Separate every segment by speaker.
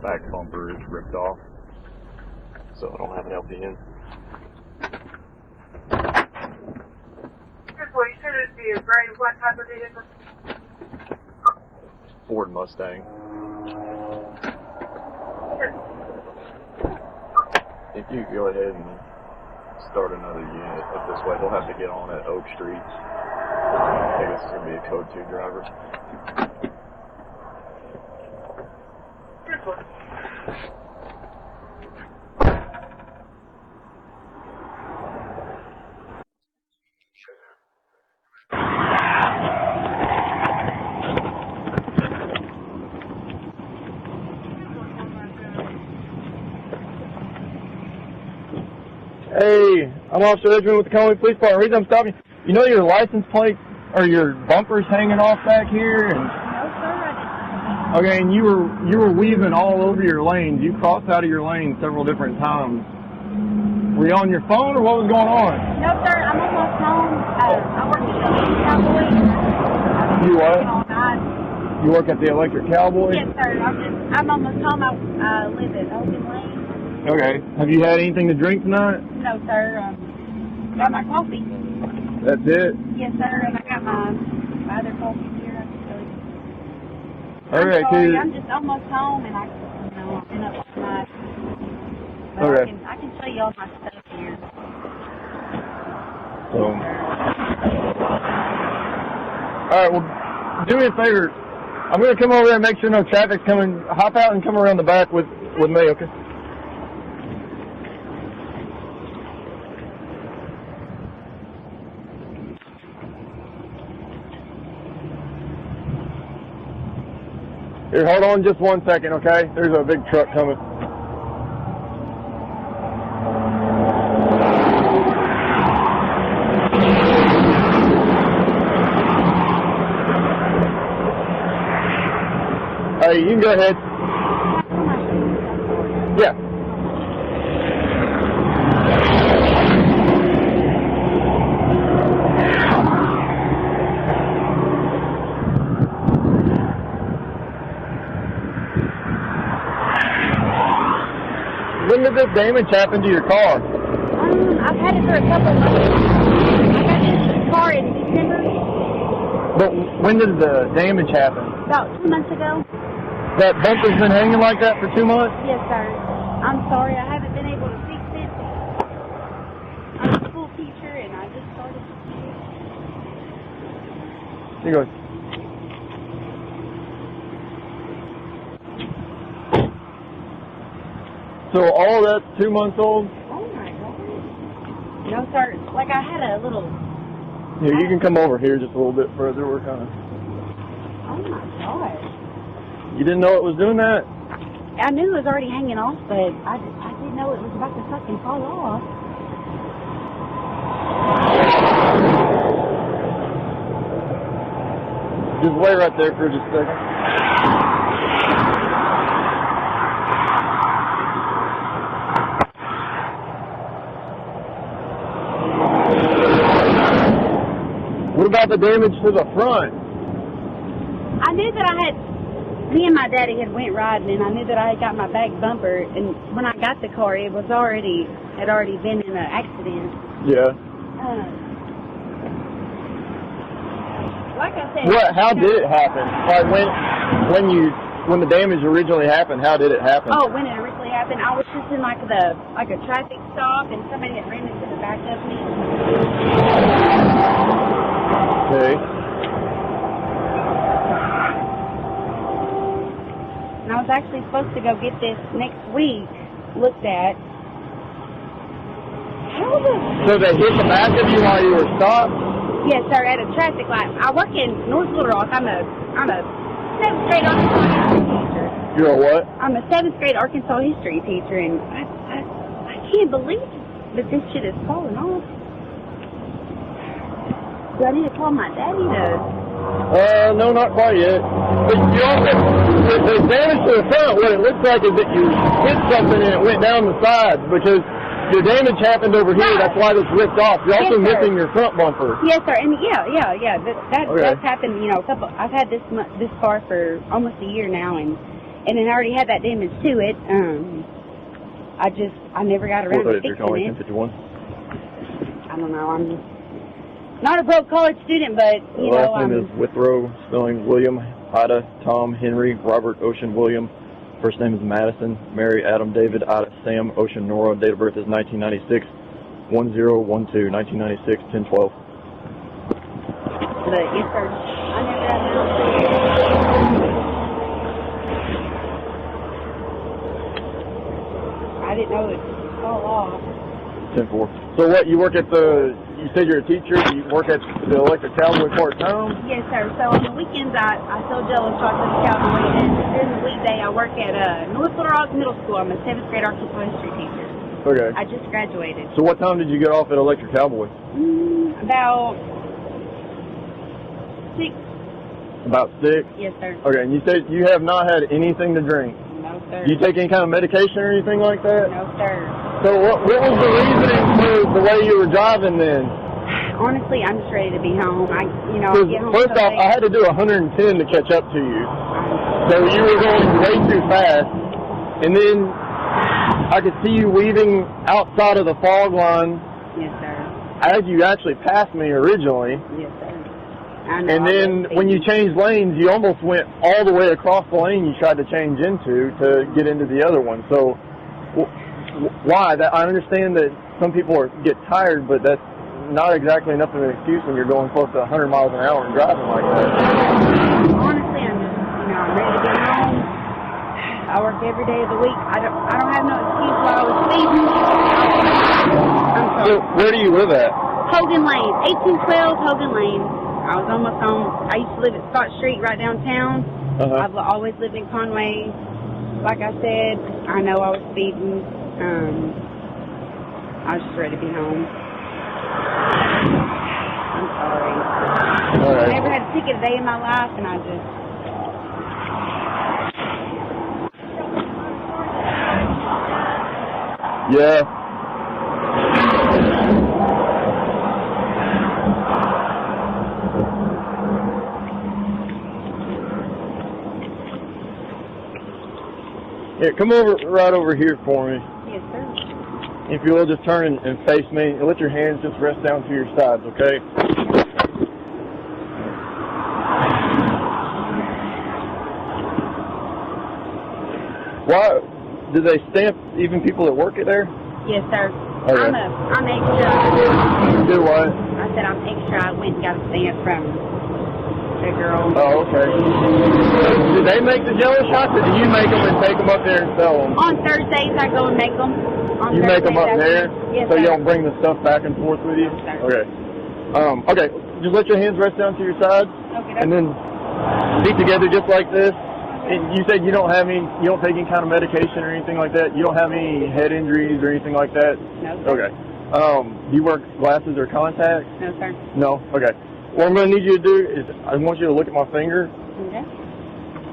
Speaker 1: back bumper is ripped off, so I don't have an LPN.
Speaker 2: Well, you said it'd be a gray. What type of vehicle?
Speaker 1: Ford Mustang. If you go ahead and start another unit up this way, they'll have to get on at Oak Street. I think this is going to be a code 2 driver.
Speaker 3: Hey, I'm Officer Edgeman with the Conway Police Department. The reason I'm stopping you, know your license plate or your bumper's hanging off back here? And,
Speaker 4: no, sir, I didn't.
Speaker 3: okay, and you were weaving all over your lanes. You crossed out of your lane several different times. Were you on your phone, or what was going on?
Speaker 4: No, sir, I'm almost home. I work at the Electric Cowboy.
Speaker 3: You what?
Speaker 4: All night.
Speaker 3: You work at the Electric Cowboy?
Speaker 4: Yes, sir. I'm almost home. I live at Open Lane.
Speaker 3: Okay. Have you had anything to drink tonight?
Speaker 4: No, sir. Got my coffee.
Speaker 3: That's it?
Speaker 4: Yes, sir, and I got my other coffee here. I can show you.
Speaker 3: Okay,
Speaker 4: I'm sorry,
Speaker 3: cool.
Speaker 4: I'm just almost home, and I've been up all night. But
Speaker 3: Okay.
Speaker 4: I can show you all my stuff here.
Speaker 3: So. Alright, well, do me a favor. I'm going to come over there and make sure no traffic's coming. Hop out and come around the back with me, okay? Here, hold on just 1 second, okay? There's a big truck coming. Hey, you can go ahead. Yeah. When did this damage happen to your car?
Speaker 4: I've had it for a couple of months. I got this car in December.
Speaker 3: But when did the damage happen?
Speaker 4: About 2 months ago.
Speaker 3: That bumper's been hanging like that for 2 months?
Speaker 4: Yes, sir. I'm sorry, I haven't been able to fix it. I'm a school teacher, and I just started to teach.
Speaker 3: He goes. So all that's 2 months old?
Speaker 4: Oh, my God. No, sir. Like, I had a little...
Speaker 3: Here, you can come over here just a little bit further. We're kind of...
Speaker 4: Oh, my God.
Speaker 3: You didn't know it was doing that?
Speaker 4: I knew it was already hanging off, but I didn't know it was about to fucking fall off.
Speaker 3: Just wait right there for just a second. What about the damage to the front?
Speaker 4: I knew that me and my daddy had went riding, and I knew that I had got my back bumper, and when I got the car, it was had already been in an accident.
Speaker 3: Yeah.
Speaker 4: Like I said...
Speaker 3: How did it happen? Like when the damage originally happened, how did it happen?
Speaker 4: Oh, when it originally happened, I was just in like a traffic stop, and somebody had ran into the back of me.
Speaker 3: Okay.
Speaker 4: And I was actually supposed to go get this next week looked at.
Speaker 3: So they hit the back of you while you were stopped?
Speaker 4: Yes, sir, at a traffic light. I work in North Little Rock. I'm a 7th grade Arkansas history teacher.
Speaker 3: You're a what?
Speaker 4: I'm a 7th grade Arkansas history teacher, and I can't believe that this shit is falling off. Do I need to call my daddy to...
Speaker 3: No, not quite yet. But you also, the damage to the front, what it looks like is that you hit something and it went down the side, because your damage happened over here. That's why this ripped off. You're also missing your front bumper.
Speaker 4: Yes, sir. And that's
Speaker 3: Okay.
Speaker 4: happened. You know, I've had this car for almost a year now, and and then I already had that damage to it. I never got around to fixing
Speaker 3: Conway,
Speaker 4: it.
Speaker 3: 1051.
Speaker 4: I don't know. I'm not a broke college student, but you know,
Speaker 3: Last name is Withrow, spelling William, Ida, Tom, Henry, Robert, Ocean, William. First name is Madison, Mary, Adam, David, Ida, Sam, Ocean, Nora. Date of birth is 1996, 1012, 1996, 1012.
Speaker 4: But yes, sir. I never got around to it. I didn't know it fall off.
Speaker 3: 10-4. So what, you work at you said you're a teacher, you work at the Electric Cowboy part-time?
Speaker 4: Yes, sir. So on the weekends, I sell Jello shots at the Cowboy, and during the weekday, I work at North Little Rock Middle School. I'm a 7th grade architectural history teacher.
Speaker 3: Okay.
Speaker 4: I just graduated.
Speaker 3: So what time did you get off at Electric Cowboy?
Speaker 4: About 6.
Speaker 3: About 6?
Speaker 4: Yes, sir.
Speaker 3: Okay, and you said you have not had anything to drink.
Speaker 4: No, sir.
Speaker 3: Do you take any kind of medication or anything like that?
Speaker 4: No, sir.
Speaker 3: So what was the reasoning for the way you were driving then?
Speaker 4: Honestly, I'm just ready to be home. I get home.
Speaker 3: First off, I had to do 110 to catch up to you. So you were going way too fast. And then I could see you weaving outside of the fog line
Speaker 4: Yes, sir.
Speaker 3: as you actually passed me originally.
Speaker 4: Yes, sir. I know,
Speaker 3: And then when you changed lanes, you almost went all the way across the lane you tried to change into to get into the other one. So why? I understand that some people get tired, but that's not exactly enough of an excuse when you're going close to 100 miles an hour and driving like that.
Speaker 4: Honestly, I'm just, I'm ready to get home. I work every day of the week. I don't have no excuse why I was speeding. I'm sorry.
Speaker 3: So where do you live at?
Speaker 4: Hogan Lane, 1812 Hogan Lane. I was almost home. I used to live at Scott Street right downtown. I've always lived in Conway. Like I said, I know I was speeding. I was just ready to be home. I'm sorry.
Speaker 3: All right.
Speaker 4: I never had a ticket a day in my life, and I just...
Speaker 3: Yeah. Here, come right over here for me.
Speaker 4: Yes, sir.
Speaker 3: If you will, just turn and face me. And let your hands just rest down to your sides, okay? Why do they stamp even people that work it there?
Speaker 4: Yes, sir.
Speaker 3: Okay.
Speaker 4: I'm extra.
Speaker 3: You do what?
Speaker 4: I said I'm extra. I went and got a stamp from the girl.
Speaker 3: Oh, okay. Do they make the Jello shots, or do you make them and take them up there and sell them?
Speaker 4: On Thursdays, I go and make them. On
Speaker 3: You make them up
Speaker 4: Thursdays,
Speaker 3: there,
Speaker 4: Yes,
Speaker 3: so
Speaker 4: sir.
Speaker 3: you don't bring the stuff back and forth with you?
Speaker 4: No, sir.
Speaker 3: Okay. Okay, just let your hands rest down to your sides,
Speaker 4: Okay,
Speaker 3: and then feet together just like this. And you said you don't take any kind of medication or anything like that? You don't have any head injuries or anything like that?
Speaker 4: No, sir.
Speaker 3: Okay. Do you wear glasses or contacts?
Speaker 4: No, sir.
Speaker 3: No? Okay. What I'm going to need you to do is I want you to look at my finger.
Speaker 4: Okay.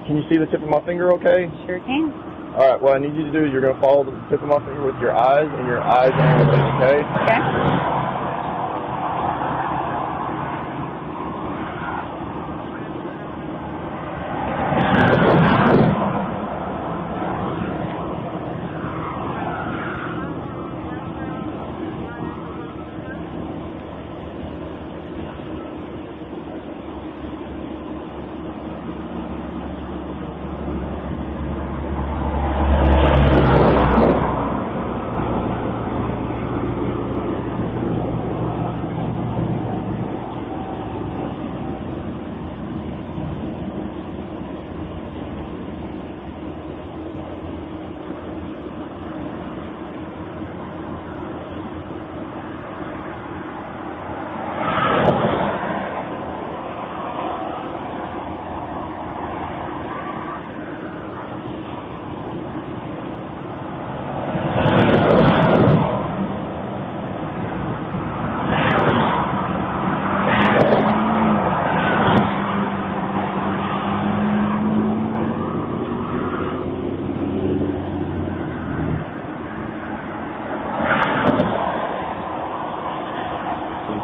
Speaker 3: Can you see the tip of my finger okay?
Speaker 4: Sure can.
Speaker 3: All right, what I need you to do is you're going to follow the tip of my finger with your eyes and your eyes only, okay?
Speaker 4: Okay.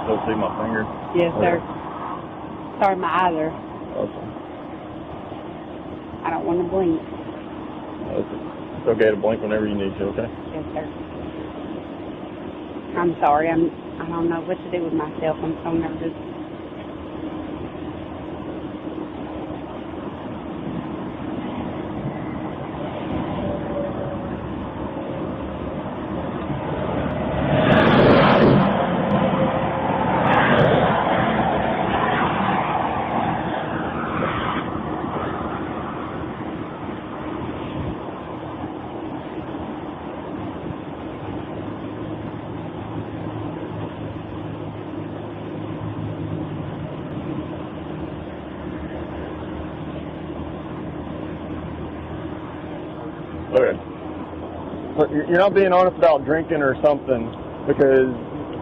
Speaker 3: Still see my finger?
Speaker 4: Yes, sir. Sorry, my eyes are...
Speaker 3: Okay.
Speaker 4: I don't want to blink.
Speaker 3: It's okay to blink whenever you need to, okay?
Speaker 4: Yes, sir. I'm sorry. I don't know what to do with myself. I'm so nervous.
Speaker 3: Okay. But you're not being honest about drinking or something, because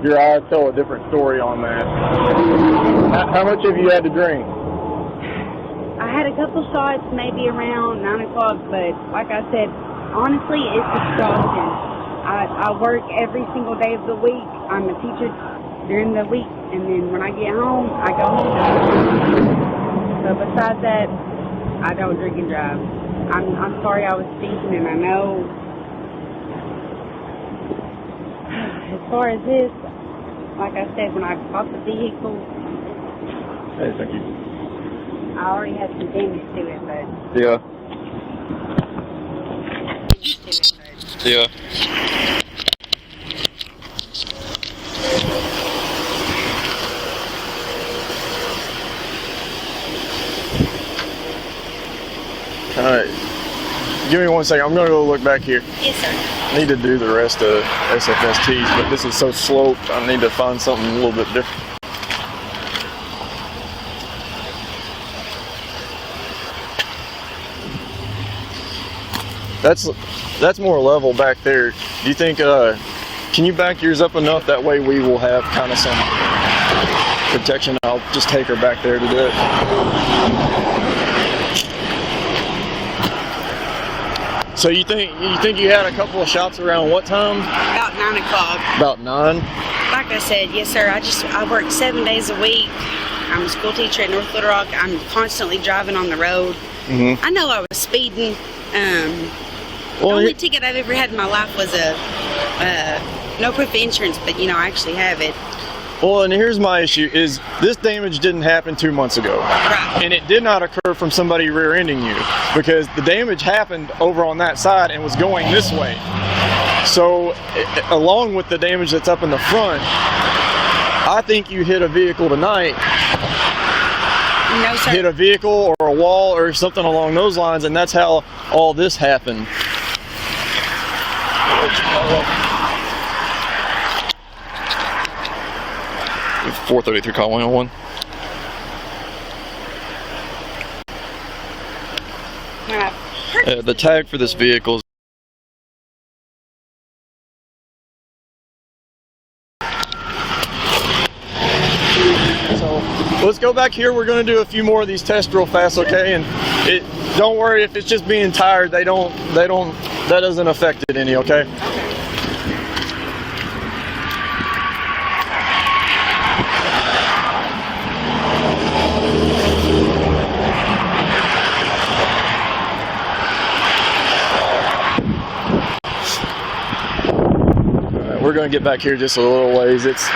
Speaker 3: your eyes tell a different story on that. How much have you had to drink?
Speaker 4: I had a couple shots maybe around 9 o'clock, but like I said, honestly, it's exhausting. I work every single day of the week. I'm a teacher during the week, and then when I get home, I go home. But besides that, I don't drink and drive. I'm sorry I was speaking, and I know as far as this, like I said, when I bought the vehicle,
Speaker 3: Hey, thank you.
Speaker 4: I already had some damage to it, but
Speaker 3: Yeah. Yeah. Alright. Give me 1 second. I'm going to go look back here.
Speaker 4: Yes, sir.
Speaker 3: I need to do the rest of SFSTs, but this is so sloped, I need to find something a little bit different. That's more level back there. Do you think, can you back yours up enough? That way we will have kind of some protection. I'll just take her back there to do it. So you think you had a couple of shots around what time?
Speaker 4: About 9 o'clock.
Speaker 3: About 9?
Speaker 4: Like I said, yes, sir. I work 7 days a week. I'm a school teacher at North Little Rock. I'm constantly driving on the road.
Speaker 3: Mm-hmm.
Speaker 4: I know I was speeding. The only ticket I've ever had in my life was a no proof of insurance, but I actually have it.
Speaker 3: Well, and here's my issue: is this damage didn't happen 2 months ago,
Speaker 4: Right.
Speaker 3: and it did not occur from somebody rear-ending you, because the damage happened over on that side and was going this way. So, along with the damage that's up in the front, I think you hit a vehicle tonight.
Speaker 4: No, sir.
Speaker 3: Hit a vehicle or a wall or something along those lines, and that's how all this happened. 433 Conway on 1. The tag for this vehicle is let's go back here. We're going to do a few more of these tests real fast, okay? And don't worry if it's just being tired. That doesn't affect it any, okay? All right, we're going to get back here just a little ways. It's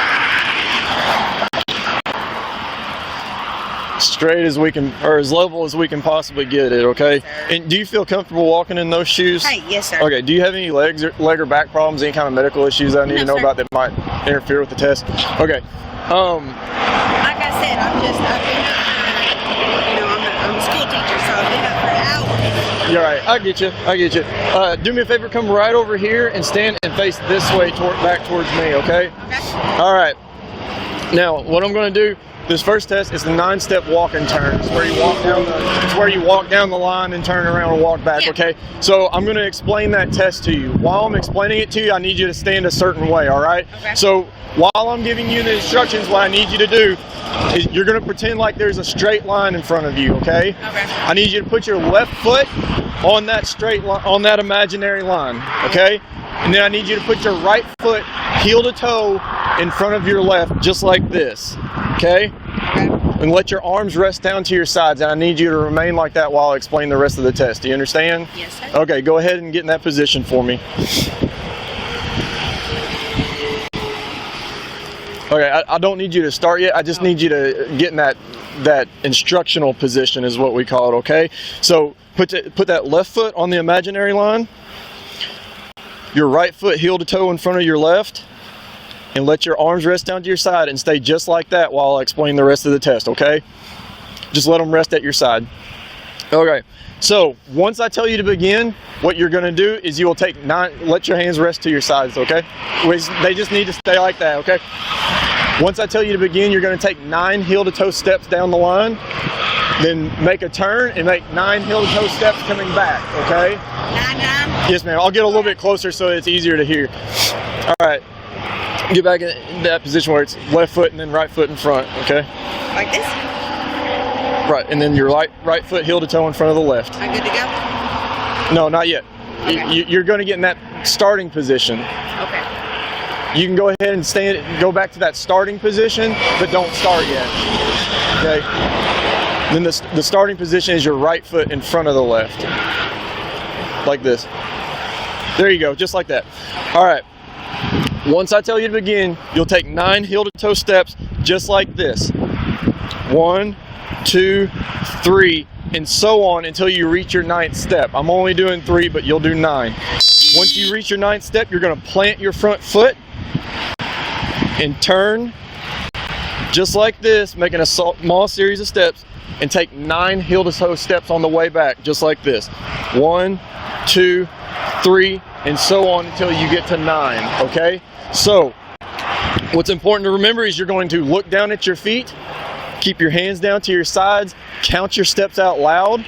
Speaker 3: straight as we can, or as level as we can possibly get it, okay? And do you feel comfortable walking in those shoes?
Speaker 4: Hey, yes, sir.
Speaker 3: Okay, do you have any leg or back problems, any kind of medical issues that I need to know
Speaker 4: sir.
Speaker 3: about that might interfere with the test? Okay.
Speaker 4: Like I said, I've been up I'm a school teacher, so I've been up for hours.
Speaker 3: You're right, I get you. Do me a favor, come right over here and stand and face this way back towards me, okay?
Speaker 4: Okay.
Speaker 3: All right. Now, what I'm going to do, this first test is the 9-step walk and turn. It's where you walk down the line and turn around and walk back,
Speaker 4: Yeah.
Speaker 3: okay? So I'm going to explain that test to you. While I'm explaining it to you, I need you to stand a certain way, all right?
Speaker 4: Okay.
Speaker 3: So while I'm giving you the instructions, what I need you to do is you're going to pretend like there's a straight line in front of you, okay?
Speaker 4: Okay.
Speaker 3: I need you to put your left foot on that straight line, on that imaginary line, okay? And then I need you to put your right foot heel to toe in front of your left, just like this, okay? And let your arms rest down to your sides, and I need you to remain like that while I explain the rest of the test. Do you understand?
Speaker 4: Yes, sir.
Speaker 3: Okay, go ahead and get in that position for me. Okay, I don't need you to start yet. I just need you to get in that instructional position is what we call it, okay? So put that left foot on the imaginary line, your right foot heel to toe in front of your left, and let your arms rest down to your side and stay just like that while I explain the rest of the test, okay? Just let them rest at your side. Okay, so once I tell you to begin, what you're gonna do is you will take 9, let your hands rest to your sides, okay? They just need to stay like that, okay? Once I tell you to begin, you're gonna take 9 heel to toe steps down the line, then make a turn and make 9 heel to toe steps coming back, okay?
Speaker 4: 9.
Speaker 3: Yes, ma'am. I'll get a little bit closer so it's easier to hear. All right. Get back in that position where it's left foot and then right foot in front, okay?
Speaker 4: Like this?
Speaker 3: Right, and then your right foot heel to toe in front of the left.
Speaker 4: I'm good to go?
Speaker 3: No, not yet.
Speaker 4: Okay.
Speaker 3: You're going to get in that starting position.
Speaker 4: Okay.
Speaker 3: You can go ahead and go back to that starting position, but don't start yet, okay? Then the starting position is your right foot in front of the left, like this. There you go, just like that. All right. Once I tell you to begin, you'll take 9 heel to toe steps just like this. 1, 2, 3, and so on until you reach your 9th step. I'm only doing 3, but you'll do 9. Once you reach your 9th step, you're going to plant your front foot and turn just like this, making a small series of steps, and take 9 heel to toe steps on the way back, just like this. 1, 2, 3, and so on until you get to 9, okay? So, what's important to remember is you're going to look down at your feet, keep your hands down to your sides, count your steps out loud,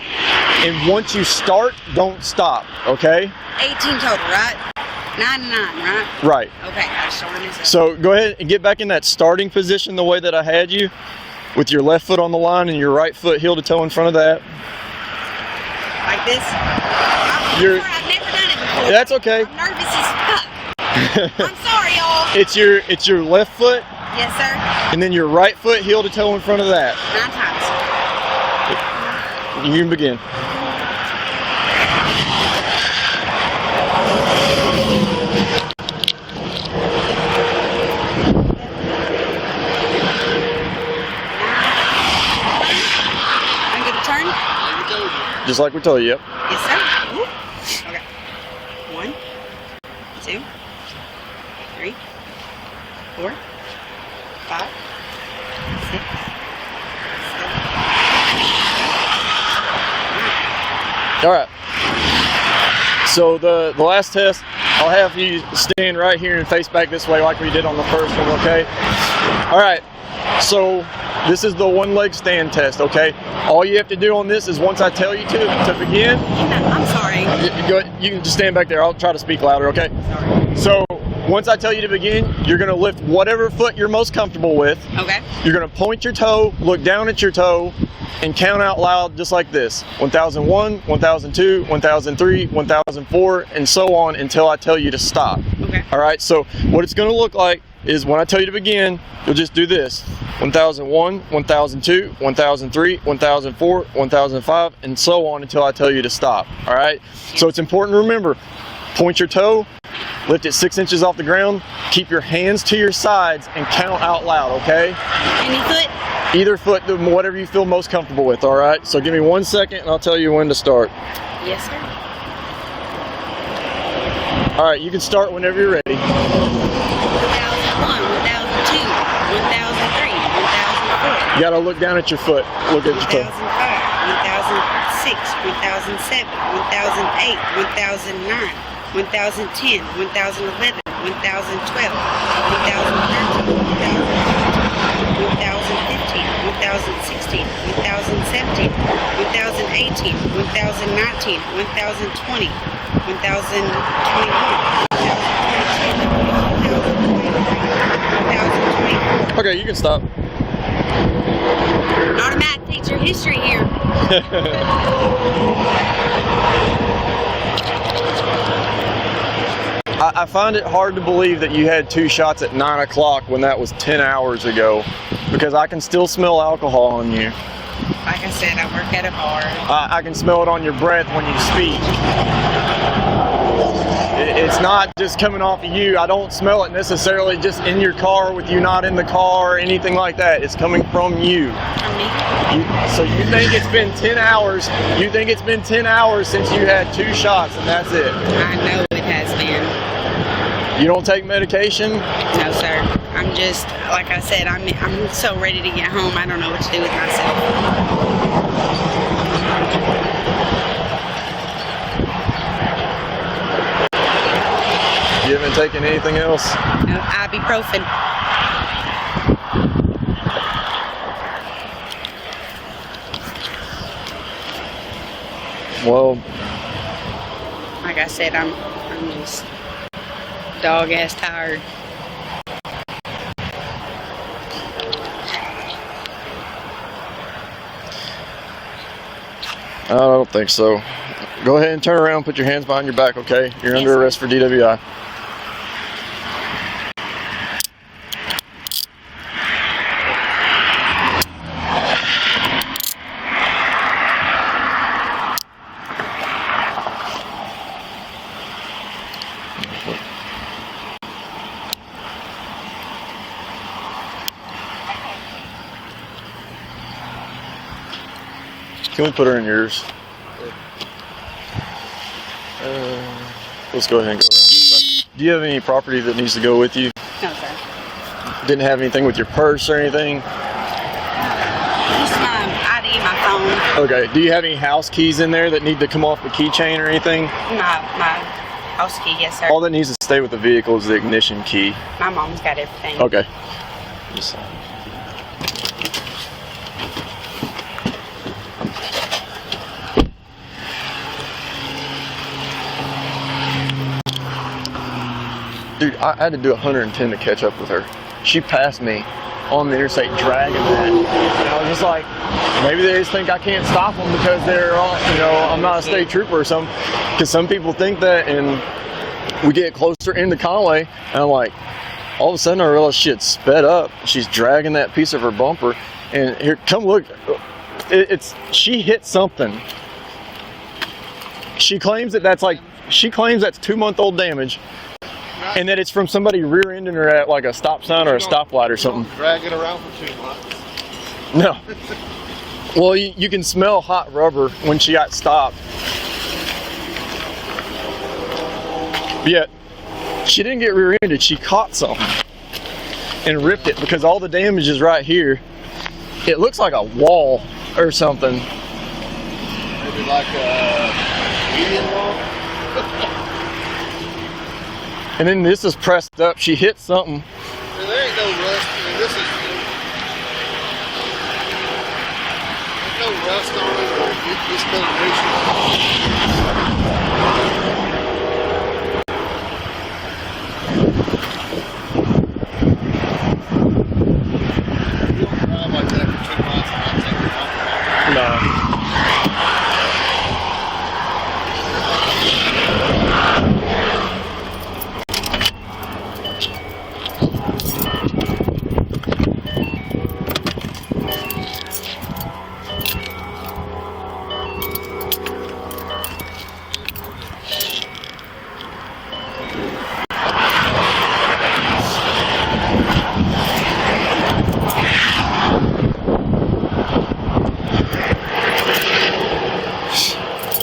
Speaker 3: and once you start, don't stop, okay?
Speaker 4: 18 total, right? 9 and 9, right?
Speaker 3: Right.
Speaker 4: Okay, I just wanted to say.
Speaker 3: So, go ahead and get back in that starting position the way that I had you, with your left foot on the line and your right foot heel to toe in front of that.
Speaker 4: Like this? I'm sorry, I've never done it before.
Speaker 3: That's okay.
Speaker 4: I'm nervous as fuck. I'm sorry, y'all.
Speaker 3: It's your left foot,
Speaker 4: Yes, sir.
Speaker 3: and then your right foot heel to toe in front of that.
Speaker 4: 9 times.
Speaker 3: You can begin.
Speaker 4: I'm good to turn?
Speaker 3: Just like we told you, yep.
Speaker 4: Yes, sir. Ooh. Okay. 1, 2, 3, 4, 5, 6, 7.
Speaker 3: All right. So the last test, I'll have you stand right here and face back this way like we did on the first one, okay? All right. So this is the one leg stand test, okay? All you have to do on this is once I tell you to begin.
Speaker 4: I'm sorry.
Speaker 3: You can just stand back there. I'll try to speak louder, okay?
Speaker 4: Sorry.
Speaker 3: So once I tell you to begin, you're going to lift whatever foot you're most comfortable with.
Speaker 4: Okay.
Speaker 3: You're going to point your toe, look down at your toe, and count out loud just like this. 1001, 1002, 1003, 1004, and so on until I tell you to stop.
Speaker 4: Okay.
Speaker 3: All right, so what it's going to look like is when I tell you to begin, you'll just do this. 1001, 1002, 1003, 1004, 1005, and so on until I tell you to stop. All right? So it's important to remember, point your toe, lift it 6 inches off the ground, keep your hands to your sides, and count out loud, okay?
Speaker 4: Any foot?
Speaker 3: Either foot, whatever you feel most comfortable with, all right? So give me 1 second, and I'll tell you when to start.
Speaker 4: Yes, sir.
Speaker 3: All right, you can start whenever you're ready.
Speaker 4: 1001, 1002, 1003, 1004.
Speaker 3: You gotta look down at your foot. Look at your toe.
Speaker 4: 1005, 1006, 1007, 1008, 1009, 1010, 1011, 1012, 1013, 1015, 1016, 1017, 1018, 1019, 1020, 1021, 1022, 1023, 1024.
Speaker 3: Okay, you can stop.
Speaker 4: Automatic teacher history here.
Speaker 3: I find it hard to believe that you had 2 shots at 9 o'clock when that was 10 hours ago. because I can still smell alcohol on you.
Speaker 4: Like I said, I work at a bar.
Speaker 3: I can smell it on your breath when you speak. It's not just coming off of you. I don't smell it necessarily just in your car with you not in the car or anything like that. It's coming from you.
Speaker 4: From me?
Speaker 3: So you think it's been 10 hours. You think it's been 10 hours since you had 2 shots and that's it.
Speaker 4: I know it has been.
Speaker 3: You don't take medication?
Speaker 4: No, sir. I'm just, like I said, I'm so ready to get home. I don't know what to do with myself.
Speaker 3: You haven't taken anything else?
Speaker 4: No, ibuprofen.
Speaker 3: Well,
Speaker 4: like I said, I'm just dog-ass tired.
Speaker 3: I don't think so. Go ahead and turn around, put your hands behind your back, okay? You're under arrest for DWI. Can we put her in yours? Let's go ahead and go around this way. Do you have any property that needs to go with you?
Speaker 4: No, sir.
Speaker 3: Didn't have anything with your purse or anything?
Speaker 4: Just my ID, my phone.
Speaker 3: Okay. Do you have any house keys in there that need to come off the keychain or anything?
Speaker 4: My house key, yes, sir.
Speaker 3: All that needs to stay with the vehicle is the ignition key.
Speaker 4: My mom's got everything.
Speaker 3: Okay. Just, dude, I had to do 110 to catch up with her. She passed me on the interstate dragging that. And I was just like, maybe they just think I can't stop them because they're all, I'm not a state trooper or something. Because some people think that, and we get closer into Conway, and I'm like, all of a sudden I realized she had sped up. She's dragging that piece of her bumper. And here, come look. She hit something. She claims that that's 2-month-old damage. And that it's from somebody rear-ending her at like a stop sign or a stoplight or something.
Speaker 5: Drag it around for 2 months.
Speaker 3: No. Well, you can smell hot rubber when she got stopped. But yet, she didn't get rear-ended. She caught something and ripped it because all the damage is right here. It looks like a wall or something.
Speaker 5: Maybe like a median wall.
Speaker 3: And then this is pressed up. She hit something.
Speaker 5: There ain't no rust. I mean, there's no rust on it. It's been You don't drive like that for 2 months and not take it off.
Speaker 3: No.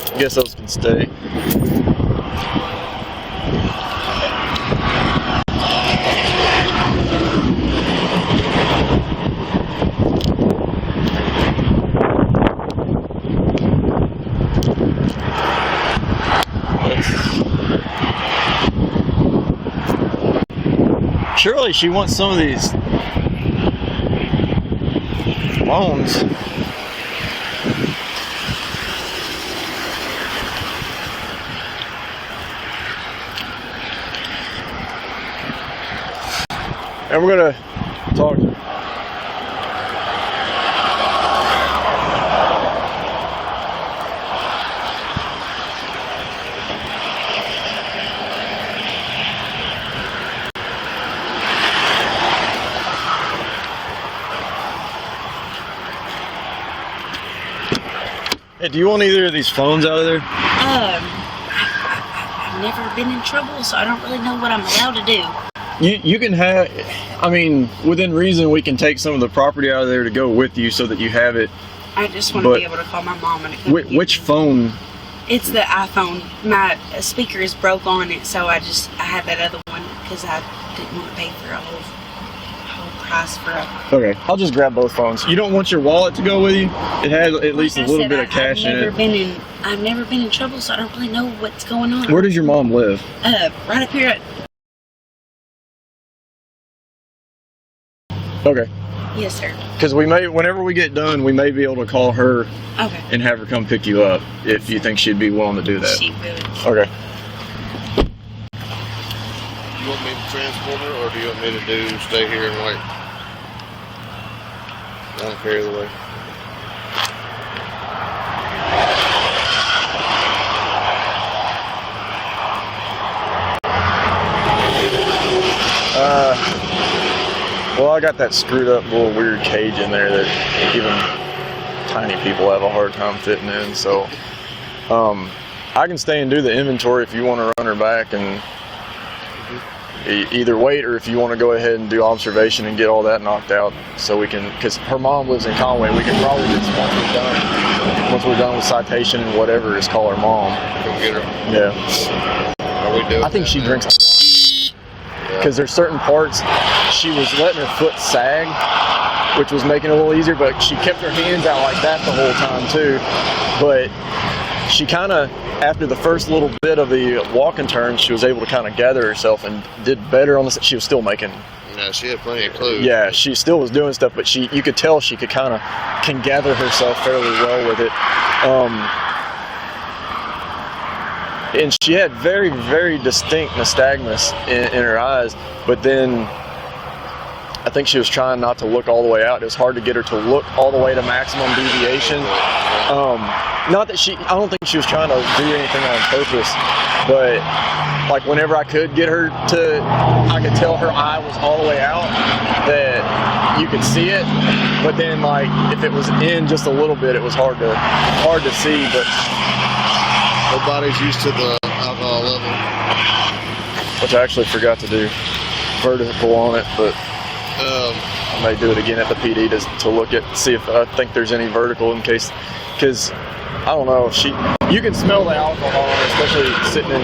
Speaker 3: I guess those can stay. Surely she wants some of these loans. And we're gonna talk.
Speaker 6: Hey, do you want either of these phones out of there?
Speaker 7: I've never been in trouble, so I don't really know what I'm allowed to do.
Speaker 6: You can have, I mean, within reason, we can take some of the property out of there to go with you so that you have it.
Speaker 7: I just want to be able to call my mom and
Speaker 6: Which phone?
Speaker 7: It's the iPhone. My speaker is broke on it, so I had that other one because I didn't want to pay for a whole price for a...
Speaker 6: Okay, I'll just grab both phones. You don't want your wallet to go with you? It has at least a little bit of cash in it.
Speaker 7: I've never been in trouble, so I don't really know what's going on.
Speaker 6: Where does your mom live?
Speaker 7: Right up here at...
Speaker 6: Okay.
Speaker 7: Yes, sir.
Speaker 6: Because whenever we get done, we may be able to call her and have her come pick you up if you think she'd be willing to do that.
Speaker 7: She would.
Speaker 6: Okay.
Speaker 5: You want me to transport her, or do you want me to stay here and wait? I don't care either way.
Speaker 6: Well, I got that screwed up little weird cage in there that even tiny people have a hard time fitting in, so I can stay and do the inventory if you want to run her back and either wait, or if you want to go ahead and do observation and get all that knocked out, so we can, because her mom lives in Conway, we can probably just, once we're done with citation and whatever, is call her mom.
Speaker 5: Go get her.
Speaker 6: Yeah.
Speaker 5: Are we doing
Speaker 6: I think she drinks a lot. Because there's certain parts she was letting her foot sag, which was making it a little easier, but she kept her hands out like that the whole time too. But she kind of, after the first little bit of the walking turn, she was able to kind of gather herself and did better on this. She was still making...
Speaker 5: Yeah, she had plenty of clues.
Speaker 6: Yeah, she still was doing stuff, but you could tell she could can gather herself fairly well with it. And she had very, very distinct nystagmus in her eyes, but then I think she was trying not to look all the way out. It was hard to get her to look all the way to maximum deviation. Not that I don't think she was trying to do anything on purpose, but like whenever I could get her to, I could tell her eye was all the way out, that you could see it, but then like if it was in just a little bit, it was hard to see, but
Speaker 5: her body's used to the alcohol level.
Speaker 6: Which I actually forgot to do vertical on it, but I may do it again at the PD to look at, see if I think there's any vertical in case, because I don't know, you can smell the alcohol, especially sitting in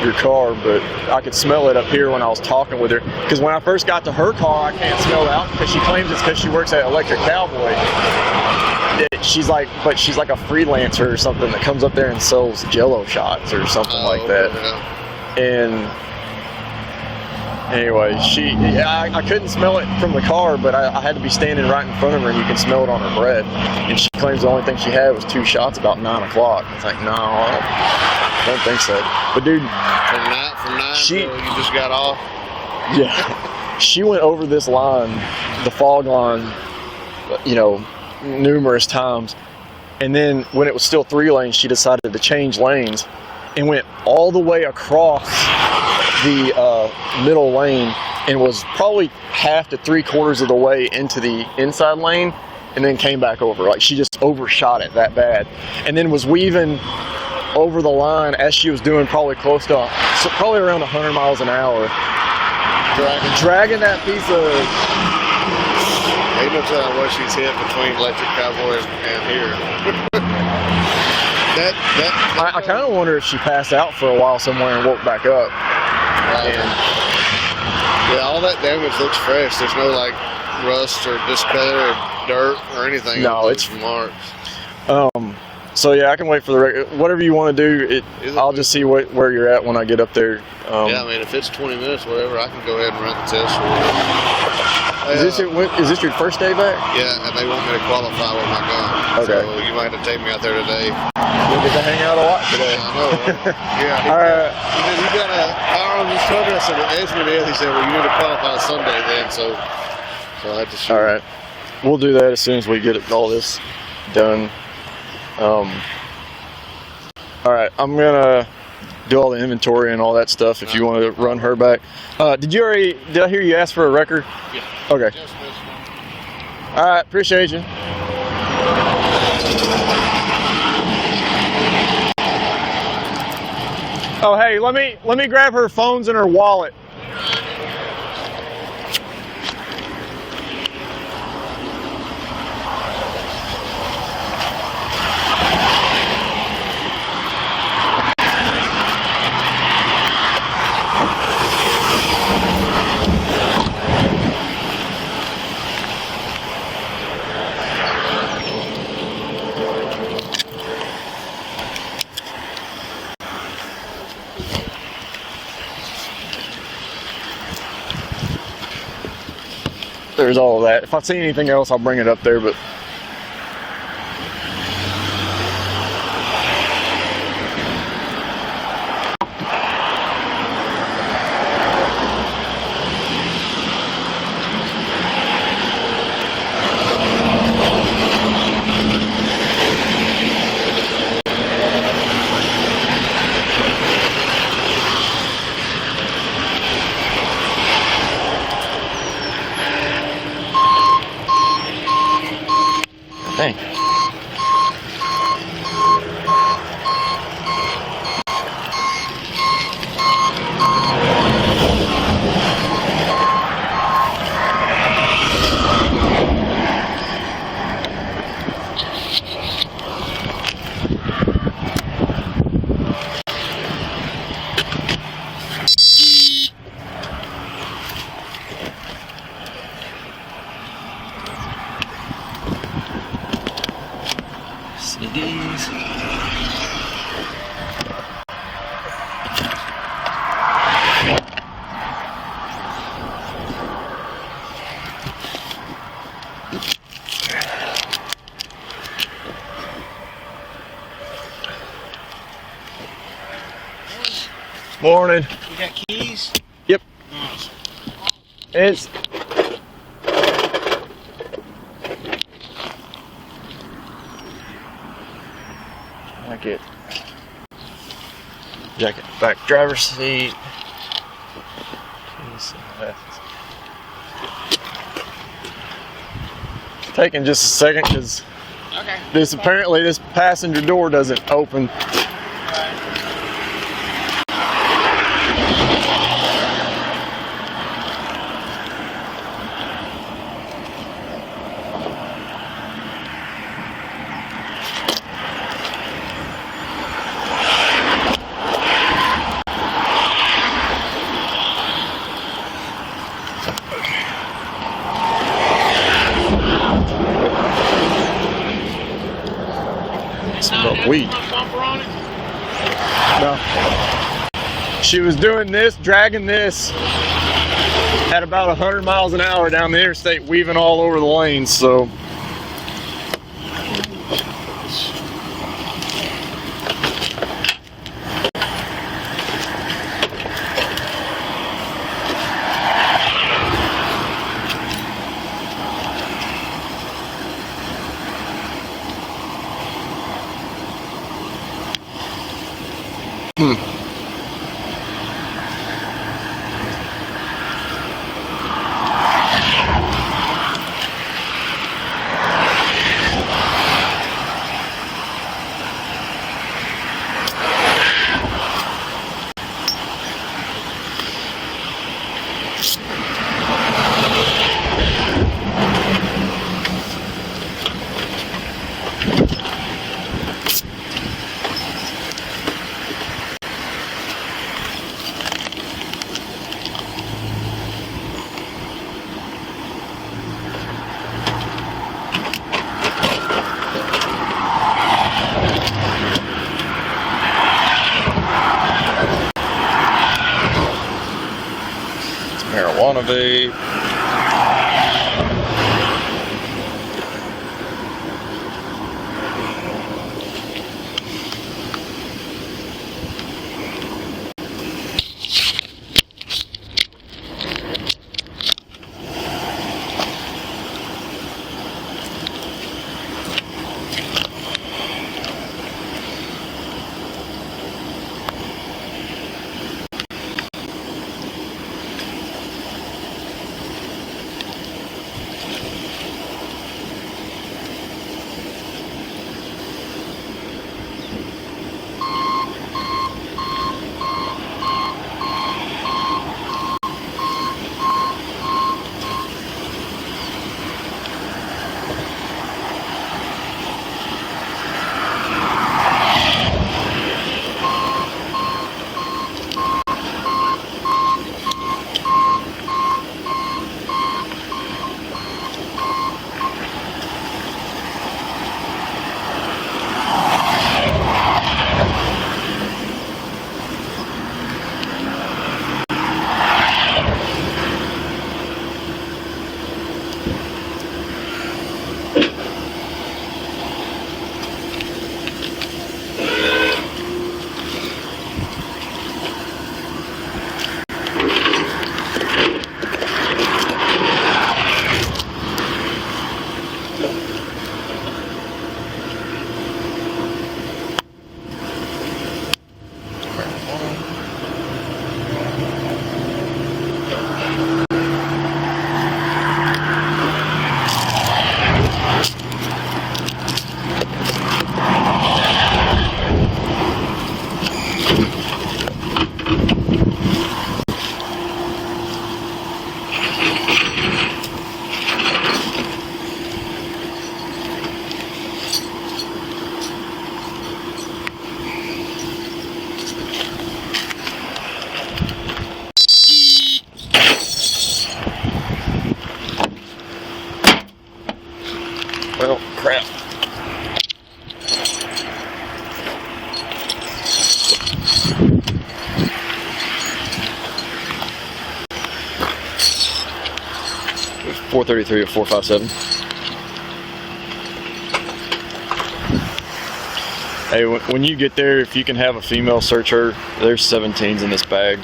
Speaker 6: your car, but I could smell it up here when I was talking with her, because when I first got to her car, I can't smell it out, because she claims it's because she works at Electric Cowboy. She's like a freelancer or something that comes up there and sells Jello shots or something like that. Yeah. And anyway, I couldn't smell it from the car, but I had to be standing right in front of her, and you can smell it on her breath. And she claims the only thing she had was 2 shots about 9 o'clock. It's like, no, I don't think so. But dude,
Speaker 5: from 9 till you just got off.
Speaker 6: Yeah, she went over this line, the fog line, numerous times, and then when it was still 3 lanes, she decided to change lanes and went all the way across the middle lane and was probably half to 3/4 of the way into the inside lane, and then came back over. Like, she just overshot it that bad, and then was weaving over the line as she was doing probably probably around 100 miles an hour, dragging that piece of...
Speaker 5: Ain't no telling what she's hit between Electric Cowboy and here.
Speaker 6: I kind of wonder if she passed out for a while somewhere and woke back up.
Speaker 5: Yeah, all that damage looks fresh. There's no like rust or discolor or dirt or anything.
Speaker 6: No, it's
Speaker 5: marks.
Speaker 6: So yeah, I can wait for the record. Whatever you want to do, I'll just see where you're at when I get up there.
Speaker 5: Yeah, I mean, if it's 20 minutes, whatever, I can go ahead and run the test.
Speaker 6: Is this your first day back?
Speaker 5: Yeah, and they want me to qualify with my gun.
Speaker 6: Okay.
Speaker 5: So you might have to take me out there today.
Speaker 6: You'll get to hang out a lot today.
Speaker 5: I know. Yeah.
Speaker 6: All right.
Speaker 5: He said, you got a firearms instructor? I said, ask me this. He said, well, you need to qualify Sunday then. So I had to shoot.
Speaker 6: All right. We'll do that as soon as we get all this done. All right. I'm going to do all the inventory and all that stuff if you want to run her back. Did I hear you ask for a record?
Speaker 5: Yeah.
Speaker 6: Okay. All right. Appreciate you. Oh, hey, let me grab her phones and her wallet. There's all of that. If I see anything else, I'll bring it up there, but dang. CDs. Morning.
Speaker 8: You got keys?
Speaker 6: Yep.
Speaker 8: Nice.
Speaker 6: It's jacket. Jacket back driver's seat. Keys left. Taking just a second because
Speaker 8: Okay.
Speaker 6: this passenger door doesn't open. But weed.
Speaker 8: Bumper on it?
Speaker 6: No. She was doing this, dragging this at about 100 miles an hour down the interstate, weaving all over the lanes, so. Marijuana vape. Well, crap. There's 433 or 457. Hey, when you get there, if you can have a female search her, there's 17s in this bag.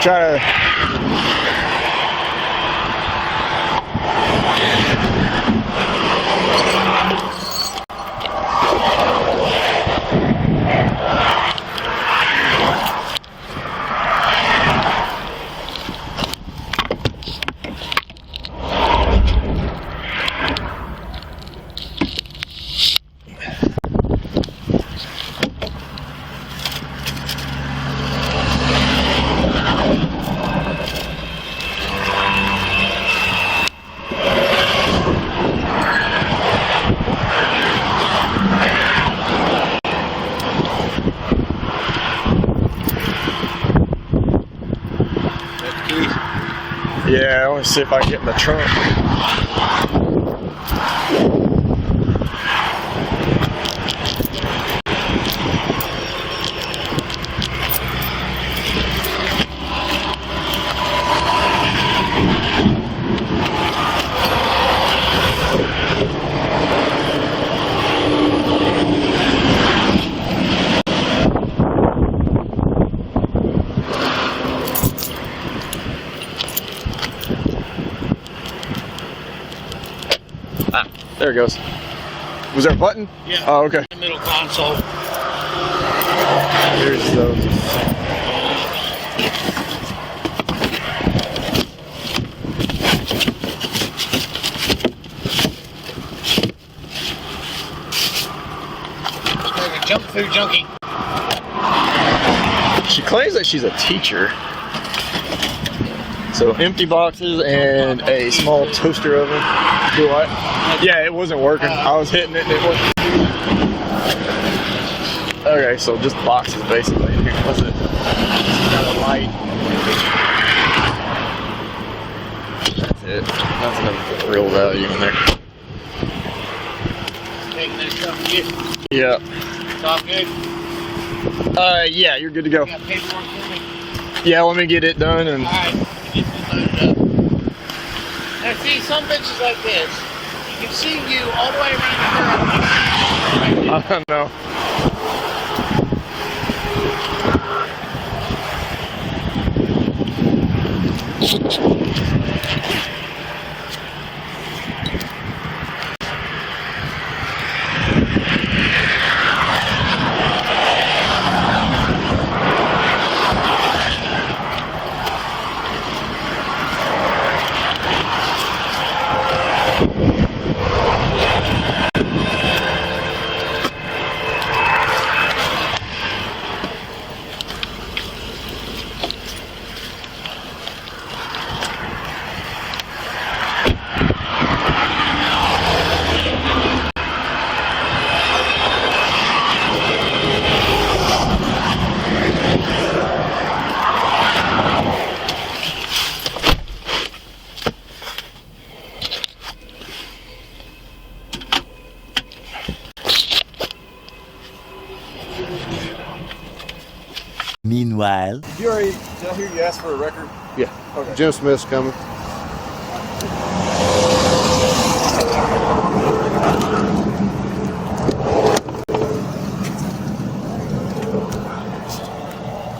Speaker 6: Try to yeah, I want to see if I can get in the trunk. Ah, there it goes. Was there a button?
Speaker 8: Yeah.
Speaker 6: Oh, okay.
Speaker 8: The middle console.
Speaker 6: Here's those.
Speaker 8: It's like a junk food junkie.
Speaker 6: She claims that she's a teacher. So empty boxes and a small toaster oven. Do what? Yeah, it wasn't working. I was hitting it and it wasn't. Okay, so just boxes basically. Here, what's it? Got a light. That's it. That's enough real value in there.
Speaker 8: Taking this stuff to you.
Speaker 6: Yeah.
Speaker 8: It's all good.
Speaker 6: Yeah, you're good to go.
Speaker 8: You got paperwork for me?
Speaker 6: Yeah, let me get it done and.
Speaker 8: Alright, get this loaded up. Now see, some bitches like this, you can see you all the way around the curve.
Speaker 6: I don't know.
Speaker 9: Meanwhile,
Speaker 6: Did I hear you ask for a record?
Speaker 5: Yeah.
Speaker 6: Okay.
Speaker 5: Jim Smith's coming.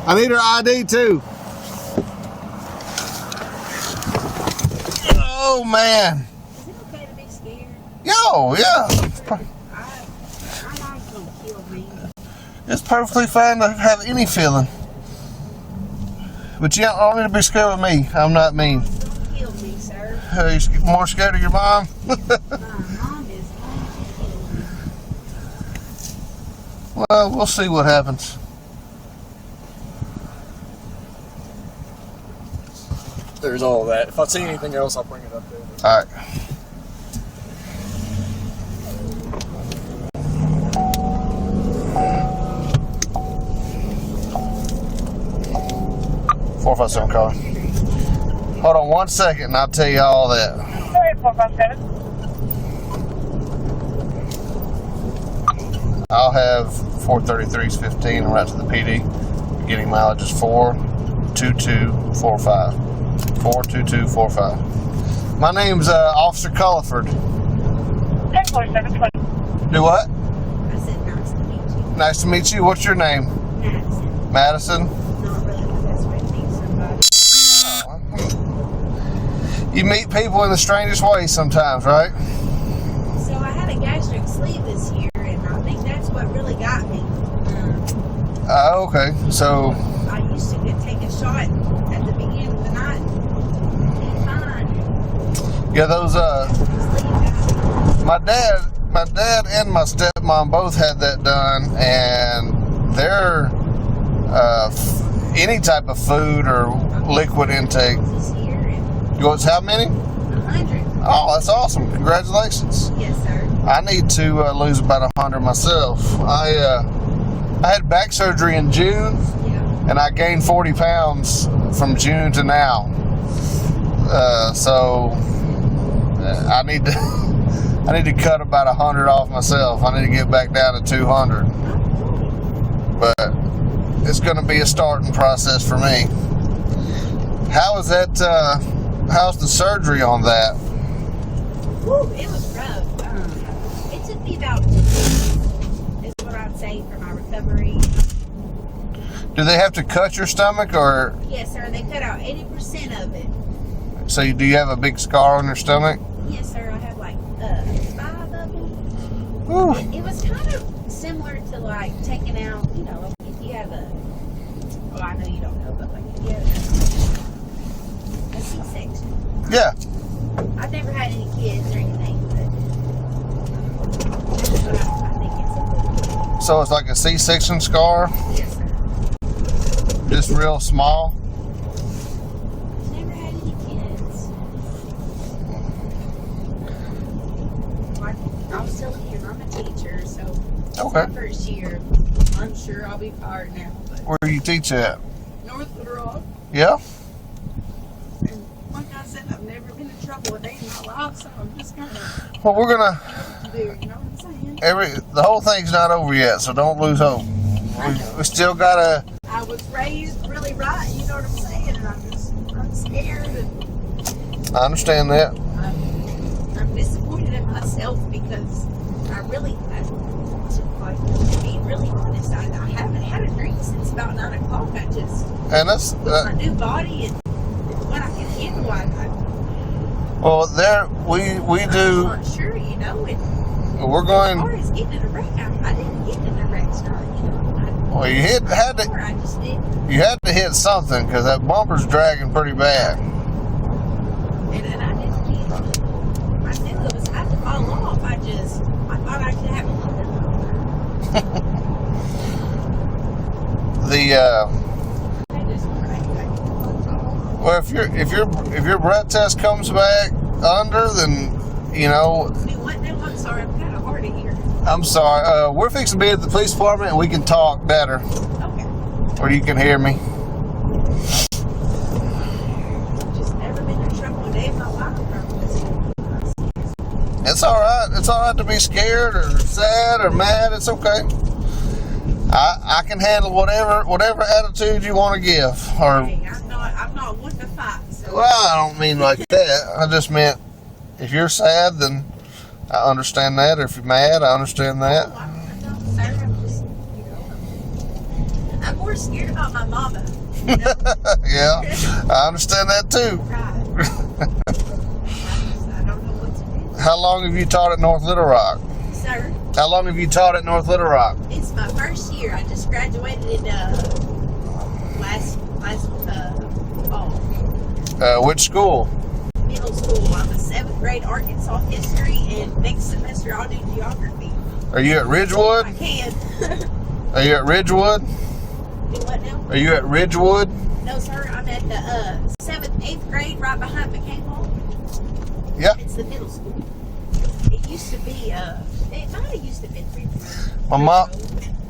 Speaker 5: I need her ID too. Oh man.
Speaker 4: Is it okay to be scared?
Speaker 5: Yo, yeah.
Speaker 4: My mom's gonna kill
Speaker 7: feel me.
Speaker 5: It's perfectly fine to have any feeling. But you don't need to be scared with me. I'm not mean.
Speaker 7: Don't kill me, sir.
Speaker 5: Are you more scared of your mom?
Speaker 7: My mom is going to kill me.
Speaker 5: Well, we'll see what happens.
Speaker 6: There's all of that. If I see anything else, I'll bring it up there.
Speaker 5: All right. Four, 5, 7 car. Hold on 1 second, and I'll tell you all that.
Speaker 2: Sorry, 457.
Speaker 5: I'll have 433s 15 right to the PD. Beginning mileage is 42245. 42245. My name's Officer Culliford.
Speaker 2: 104720.
Speaker 5: Do what?
Speaker 7: I said nice to meet you.
Speaker 5: Nice to meet you. What's your name?
Speaker 7: Madison.
Speaker 5: Madison?
Speaker 7: Not really the best way to meet somebody.
Speaker 5: You meet people in the strangest ways sometimes, right?
Speaker 7: So I had a gastric sleeve this year, and I think that's what really got me.
Speaker 5: Okay. So,
Speaker 7: I used to take a shot at the beginning of the night. Fine.
Speaker 5: yeah, those,
Speaker 7: Sleeve got
Speaker 5: my dad and my stepmom both had that done, and they're, any type of food or liquid intake.
Speaker 7: me this year, and
Speaker 5: You want how many?
Speaker 7: 100.
Speaker 5: Oh, that's awesome. Congratulations.
Speaker 7: Yes, sir.
Speaker 5: I need to lose about 100 myself. I had back surgery in June,
Speaker 7: Yeah.
Speaker 5: and I gained 40 pounds from June to now. So I need to I need to cut about 100 off myself. I need to get back down to 200. But it's going to be a starting process for me. How is that? How's the surgery on that?
Speaker 7: Woo, it was rough. It took me about 2 weeks, is what I'd say, for my recovery.
Speaker 5: Do they have to cut your stomach, or
Speaker 7: Yes, sir. They cut out 80% of it.
Speaker 5: so do you have a big scar on your stomach?
Speaker 7: Yes, sir. I have like 5 of them.
Speaker 5: Whew.
Speaker 7: It was kind of similar to like taking out, like if you have well, I know you don't know, but like if you have a C-section.
Speaker 5: Yeah.
Speaker 7: I've never had any kids or anything, but that's what I think it's
Speaker 5: So it's like a C-section scar,
Speaker 7: Yes, sir.
Speaker 5: just real small.
Speaker 7: Never had any kids. I'm still here. I'm a teacher, so it's
Speaker 5: Okay.
Speaker 7: my first year. I'm sure I'll be fired now, but
Speaker 5: Where do you teach at?
Speaker 7: North Little Rock.
Speaker 5: Yeah.
Speaker 7: And like I said, I've never been in trouble a day in my life, so I'm just gonna
Speaker 5: Well, we're gonna.
Speaker 7: do, you know what I'm saying?
Speaker 5: The whole thing's not over yet, so don't lose hope. We still gotta.
Speaker 7: I was raised really right, you know what I'm saying, and I'm scared, and
Speaker 5: I understand that.
Speaker 7: I'm disappointed in myself because I really, like, to be really honest, I haven't had a drink since about 9 o'clock. I just,
Speaker 5: And that's.
Speaker 7: with my new body and what I can handle,
Speaker 5: Well, there we
Speaker 7: I'm
Speaker 5: do.
Speaker 7: not sure, and
Speaker 5: We're
Speaker 7: as
Speaker 5: going.
Speaker 7: far as getting in a wreck, I didn't get in a wreck start,
Speaker 5: Well, you had
Speaker 7: I
Speaker 5: to.
Speaker 7: just didn't.
Speaker 5: You had to hit something because that bumper's dragging pretty bad.
Speaker 7: And I didn't get it. I knew it was about to fall off. I thought I could have a little bit longer.
Speaker 5: The
Speaker 7: I just cracked back.
Speaker 5: well, if your breath test comes back under, then
Speaker 7: Do what now? I'm sorry, I'm kind of hard to hear.
Speaker 5: I'm sorry. We're fixing to be at the police department, and we can talk better,
Speaker 7: Okay.
Speaker 5: or you can hear me.
Speaker 7: I've just never been in trouble a day in my life.
Speaker 5: It's all right. It's all right to be scared or sad or mad. It's okay. I can handle whatever attitude you want to give. Or
Speaker 7: Hey, I'm not one to fight. So
Speaker 5: well, I don't mean like that. I just meant if you're sad, then I understand that. Or if you're mad, I understand that.
Speaker 7: sir, I'm just, I'm more scared about my mama.
Speaker 5: Yeah, I understand that too.
Speaker 7: Right. I don't know what to do.
Speaker 5: How long have you taught at North Little Rock?
Speaker 7: Sir,
Speaker 5: How long have you taught at North Little Rock?
Speaker 9: It's my first year. I just graduated in last fall.
Speaker 5: Which school?
Speaker 9: Middle school. I'm a 7th grade Arkansas history, and next semester I'll do geography.
Speaker 5: Are you at Ridgewood?
Speaker 9: I can.
Speaker 5: Are you at Ridgewood?
Speaker 9: Do what now?
Speaker 5: Are you at Ridgewood?
Speaker 9: No, sir. I'm at the 7th, 8th grade, right behind McCain Hall.
Speaker 5: Yeah.
Speaker 9: It's the middle school. It used to be. It might have used to be Ridge Road.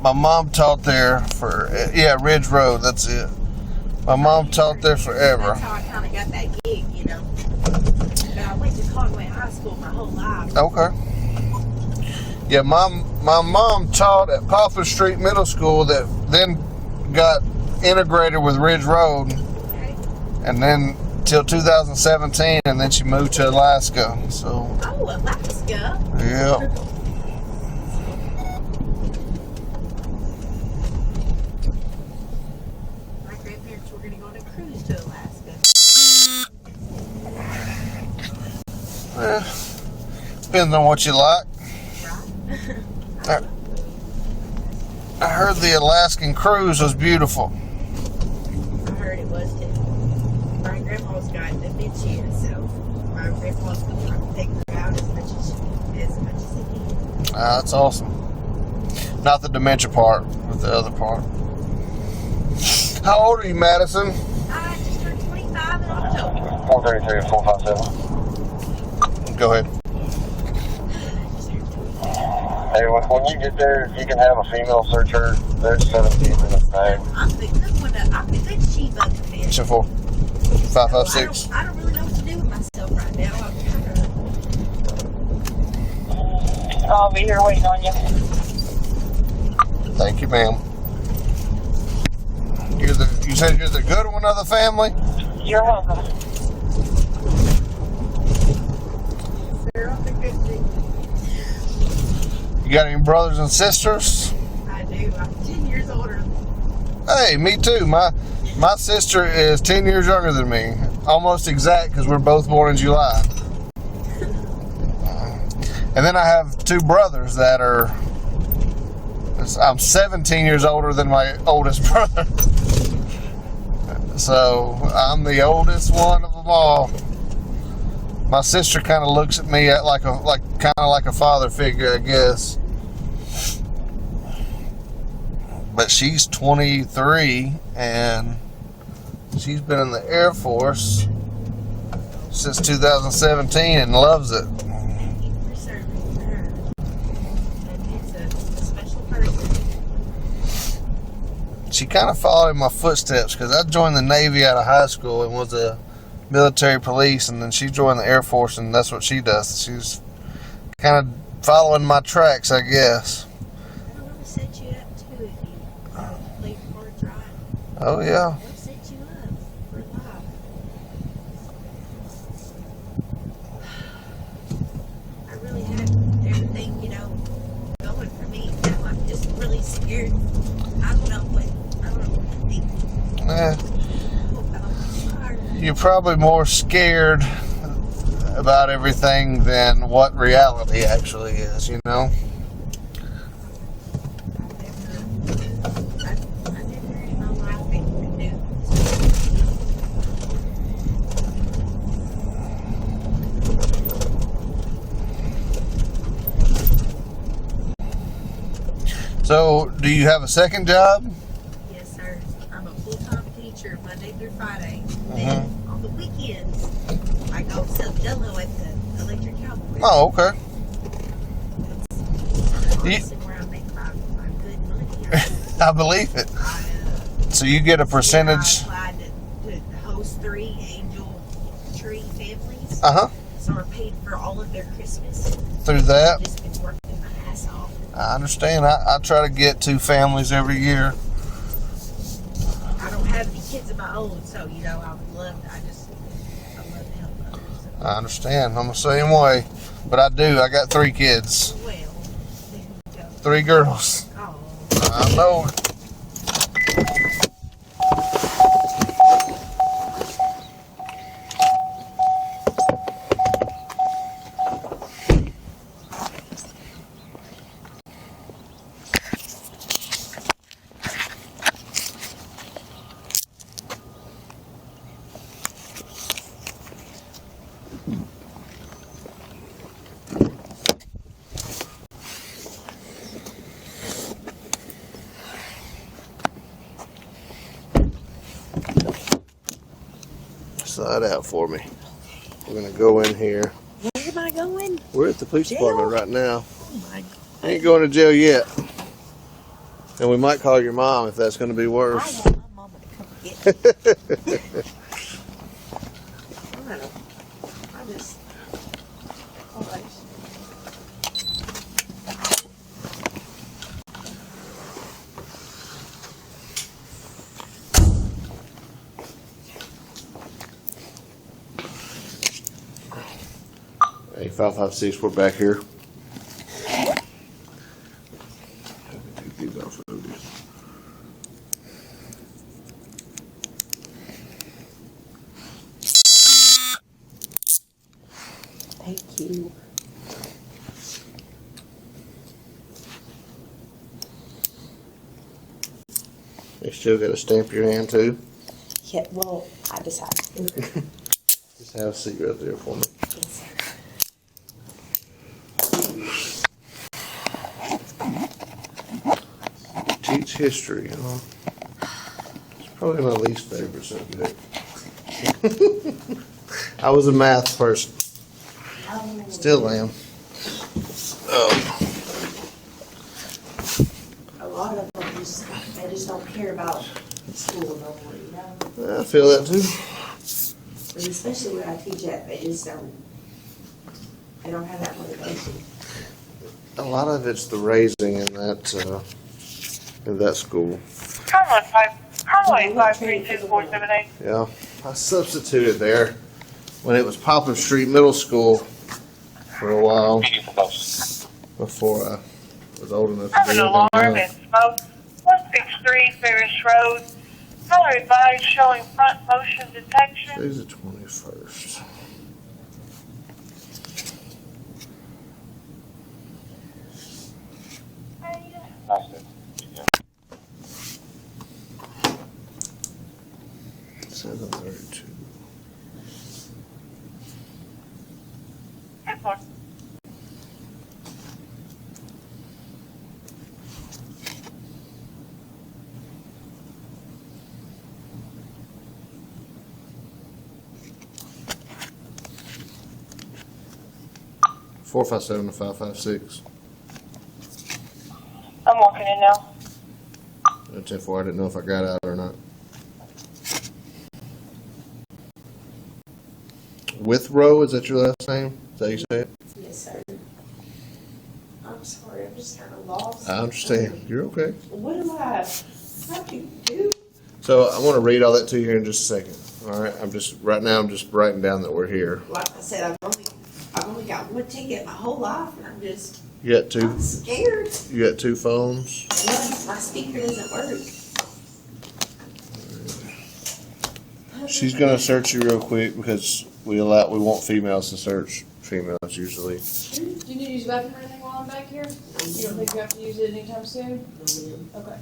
Speaker 5: My mom taught there for Ridge Road. That's it. My mom taught there forever.
Speaker 9: That's how I kind of got that gig, you know. But I went to Conway High School my whole life.
Speaker 5: Okay. Yeah, my mom taught at Poplar Street Middle School that then got integrated with Ridge Road,
Speaker 9: Okay.
Speaker 5: and then till 2017, and then she moved to Alaska. So.
Speaker 9: Oh, Alaska.
Speaker 5: Yeah.
Speaker 9: My grandparents were going to go on a cruise to Alaska.
Speaker 5: Depends on what you like.
Speaker 9: Right.
Speaker 5: I heard the Alaskan cruise was beautiful.
Speaker 9: I heard it was too. My grandma's got dementia, so my grandpa's going to take her out as much as he can.
Speaker 5: That's awesome. Not the dementia part, but the other part. How old are you, Madison?
Speaker 9: I just turned 25 in October.
Speaker 6: 433 and 457.
Speaker 5: Go ahead.
Speaker 6: Hey, when you get there, you can have a female search her. There's 17 minutes time.
Speaker 9: I'm the good one. I'm the good sheep of the fish.
Speaker 5: 4 556.
Speaker 9: I don't really know what to do with myself right now. I'm kind of.
Speaker 2: I'll be here waiting on you.
Speaker 5: Thank you, ma'am. You said you're the good one of the family?
Speaker 2: You're welcome.
Speaker 9: They're on the good thing.
Speaker 5: You got any brothers and sisters?
Speaker 9: I do. I'm 10 years older.
Speaker 5: Hey, me too. My sister is 10 years younger than me. Almost exact, because we're both born in July. And then I have 2 brothers that are... I'm 17 years older than my oldest brother. So, I'm the oldest one of them all. My sister kind of looks at me like a father figure, I guess. But she's 23, and she's been in the Air Force since 2017 and loves it.
Speaker 9: Thank you for serving her. And it's a special person.
Speaker 5: She kind of followed in my footsteps because I joined the Navy out of high school and was a military police, and then she joined the Air Force, and that's what she does. She's kind of following my tracks, I guess.
Speaker 9: I don't know what set you up too if you play cards right.
Speaker 5: Oh, yeah.
Speaker 9: What set you up for life? I really had everything, going for me. Now I'm just really scared. I don't know what to think.
Speaker 5: You're probably more scared about everything than what reality actually is, you know?
Speaker 9: I never in my life think you could do
Speaker 5: So, do you have a second job?
Speaker 9: Yes, sir. I'm a full-time teacher Monday through Friday. Then on the weekends, I go sell Jello at the Electric Cowboy.
Speaker 5: Oh, okay.
Speaker 9: That's honestly where I make my good money.
Speaker 5: I believe it. So you get a percentage.
Speaker 9: I applied to host 3 angel tree families.
Speaker 5: Uh-huh.
Speaker 9: So I paid for all of their Christmas.
Speaker 5: Through that.
Speaker 9: I've just been working my ass off.
Speaker 5: I understand. I try to get 2 families every year.
Speaker 9: I don't have any kids of my own, so I would love to. I love to help others. So.
Speaker 5: I understand. I'm the same way. But I do. I got 3 kids.
Speaker 9: Well, there you go.
Speaker 5: 3 girls.
Speaker 9: Oh.
Speaker 5: I know it. slide out for me. We're gonna go in here.
Speaker 9: Where am I going?
Speaker 5: We're at the police
Speaker 9: Jail?
Speaker 5: department right now.
Speaker 9: Oh my God.
Speaker 5: I ain't going to jail yet. And we might call your mom if that's gonna be worse.
Speaker 9: I want my mama to come get me. I just. Alright.
Speaker 5: Hey, 556, we're back here. Take these off of these.
Speaker 9: Thank you.
Speaker 5: You still got to stamp your hand too.
Speaker 9: Yeah, well, I decided.
Speaker 5: Just have a seat right there for me.
Speaker 9: Yes, sir.
Speaker 5: Teach history, you know. It's probably my least favorite subject. I was a math person. Still am.
Speaker 9: A lot of them they just don't care about school no more, you know?
Speaker 5: I feel that too.
Speaker 9: But especially where I teach at, they just don't. They don't have that motivation.
Speaker 5: A lot of it's the raising in that school.
Speaker 2: Conway 532-478.
Speaker 5: Yeah, I substituted there when it was Poplar Street Middle School for a while before I was old enough to
Speaker 2: Have
Speaker 5: do
Speaker 2: an
Speaker 5: anything
Speaker 2: alarm
Speaker 5: else.
Speaker 2: and smoke. 163 Ferris Road. Color advised showing front motion detection.
Speaker 5: Today's the 21st. Says 32.
Speaker 2: Airport.
Speaker 5: Four 557 to 556.
Speaker 2: I'm walking in now.
Speaker 5: That's it for. I didn't know if I got out or not. Withrow, is that your last name? Is that how you say it?
Speaker 9: Yes, sir. I'm sorry, I'm just kind of lost.
Speaker 5: I understand. You're okay.
Speaker 9: What do I have to do?
Speaker 5: So I want to read all that to you here in just a second. All right. Right now I'm just writing down that we're here.
Speaker 9: Like I said, I've only got one ticket my whole life, and I'm scared.
Speaker 5: You got two phones.
Speaker 9: My speaker doesn't work.
Speaker 5: She's gonna search you real quick because we want females to search females usually.
Speaker 10: Do you need to use the bathroom or anything while I'm back here? You don't think you have to use it anytime soon? Okay.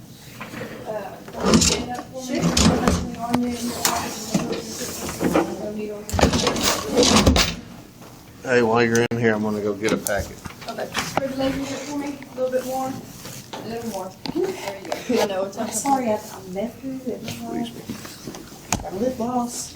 Speaker 10: Stand up for me. Nothing on you in your office. No needle.
Speaker 5: Hey, while you're in here, I'm gonna go get a packet.
Speaker 10: Okay. Spread the leg a bit for me. A little bit more. A little more. There you go. I know it's
Speaker 9: I'm sorry, I'm left through it.
Speaker 5: Excuse me.
Speaker 9: I'm a little lost.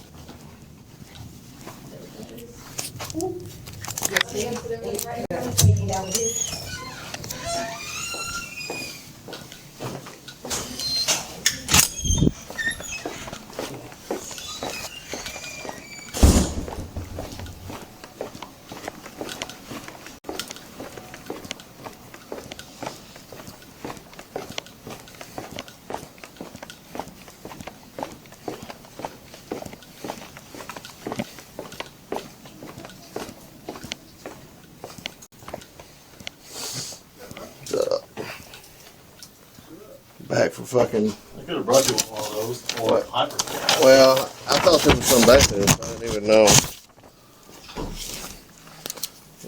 Speaker 5: Back for fucking.
Speaker 11: I could have brought you one of those. Or
Speaker 5: What?
Speaker 11: hyper.
Speaker 5: Well, I thought there was some back there. So I didn't even know.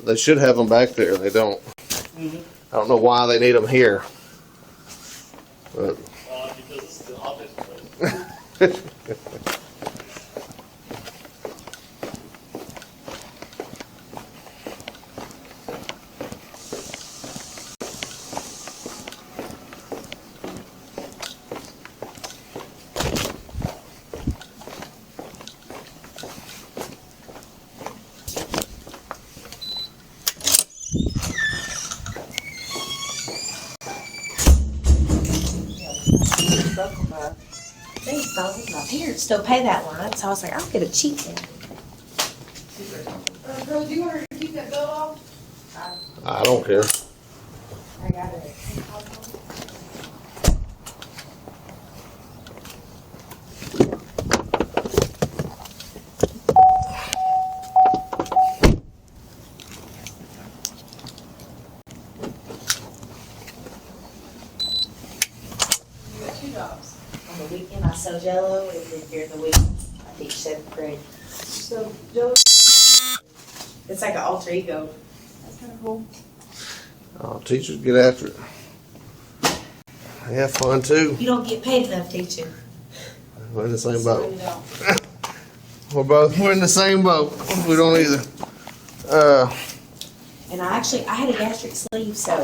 Speaker 5: They should have them back there. They don't. I don't know why they need them here. But
Speaker 11: Because it's the office place.
Speaker 9: broke on my thing, so my parents still pay that line, so I was like, I'll get a cheap one.
Speaker 10: Girl, do you want her to keep that bill off?
Speaker 5: I don't care.
Speaker 9: I got it.
Speaker 10: You got 2 jobs.
Speaker 9: On the weekend, I sew Jello, and then during the week, I teach 7th grade.
Speaker 10: So, Joe,
Speaker 9: It's like an alter ego.
Speaker 10: that's kind of cool.
Speaker 5: Oh, teachers get after it. They have fun too.
Speaker 9: You don't get paid enough teaching.
Speaker 5: We're in the same
Speaker 10: So
Speaker 5: boat.
Speaker 10: you don't.
Speaker 5: We're in the same boat. We don't either.
Speaker 9: And I had a gastric sleeve, so,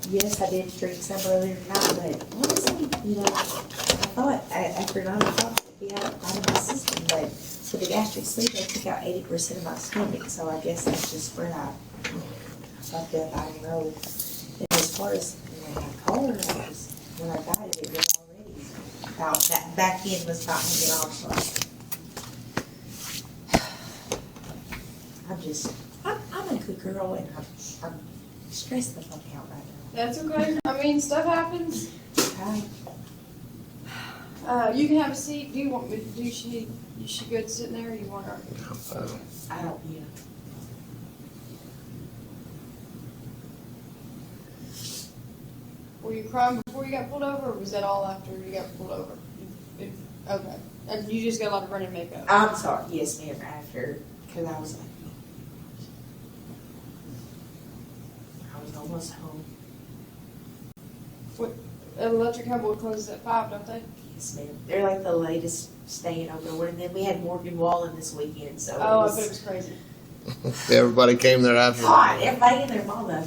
Speaker 9: yes, I did drink some earlier tonight, but honestly, I thought after 9 o'clock it'd be out of my system, but for the gastric sleeve, they took out 80% of my stomach, so I guess that's just where I fucked up, I don't know. And as far as my collar, when I got it, it was already about, that back end was about hanging off, so. I'm a good girl, and I'm stressed the fuck out right now.
Speaker 10: That's okay. I mean, stuff happens.
Speaker 9: Okay.
Speaker 10: You can have a seat. Do you want me to do? She good sitting there, or you want her?
Speaker 9: I don't,
Speaker 10: Were you crying before you got pulled over, or was that all after you got pulled over? Okay. And you just got a lot of running makeup.
Speaker 9: I'm sorry. Yes, ma'am. After, because I was like, I was almost home.
Speaker 10: Electric Cowboy closes at 5, don't they?
Speaker 9: Yes, ma'am. They're like the latest staying open. And then we had Morgan Wallen this weekend, so
Speaker 10: Oh, I
Speaker 9: it
Speaker 10: bet it
Speaker 9: was
Speaker 10: was crazy.
Speaker 5: Everybody came there after.
Speaker 9: hot. Everybody in their mama.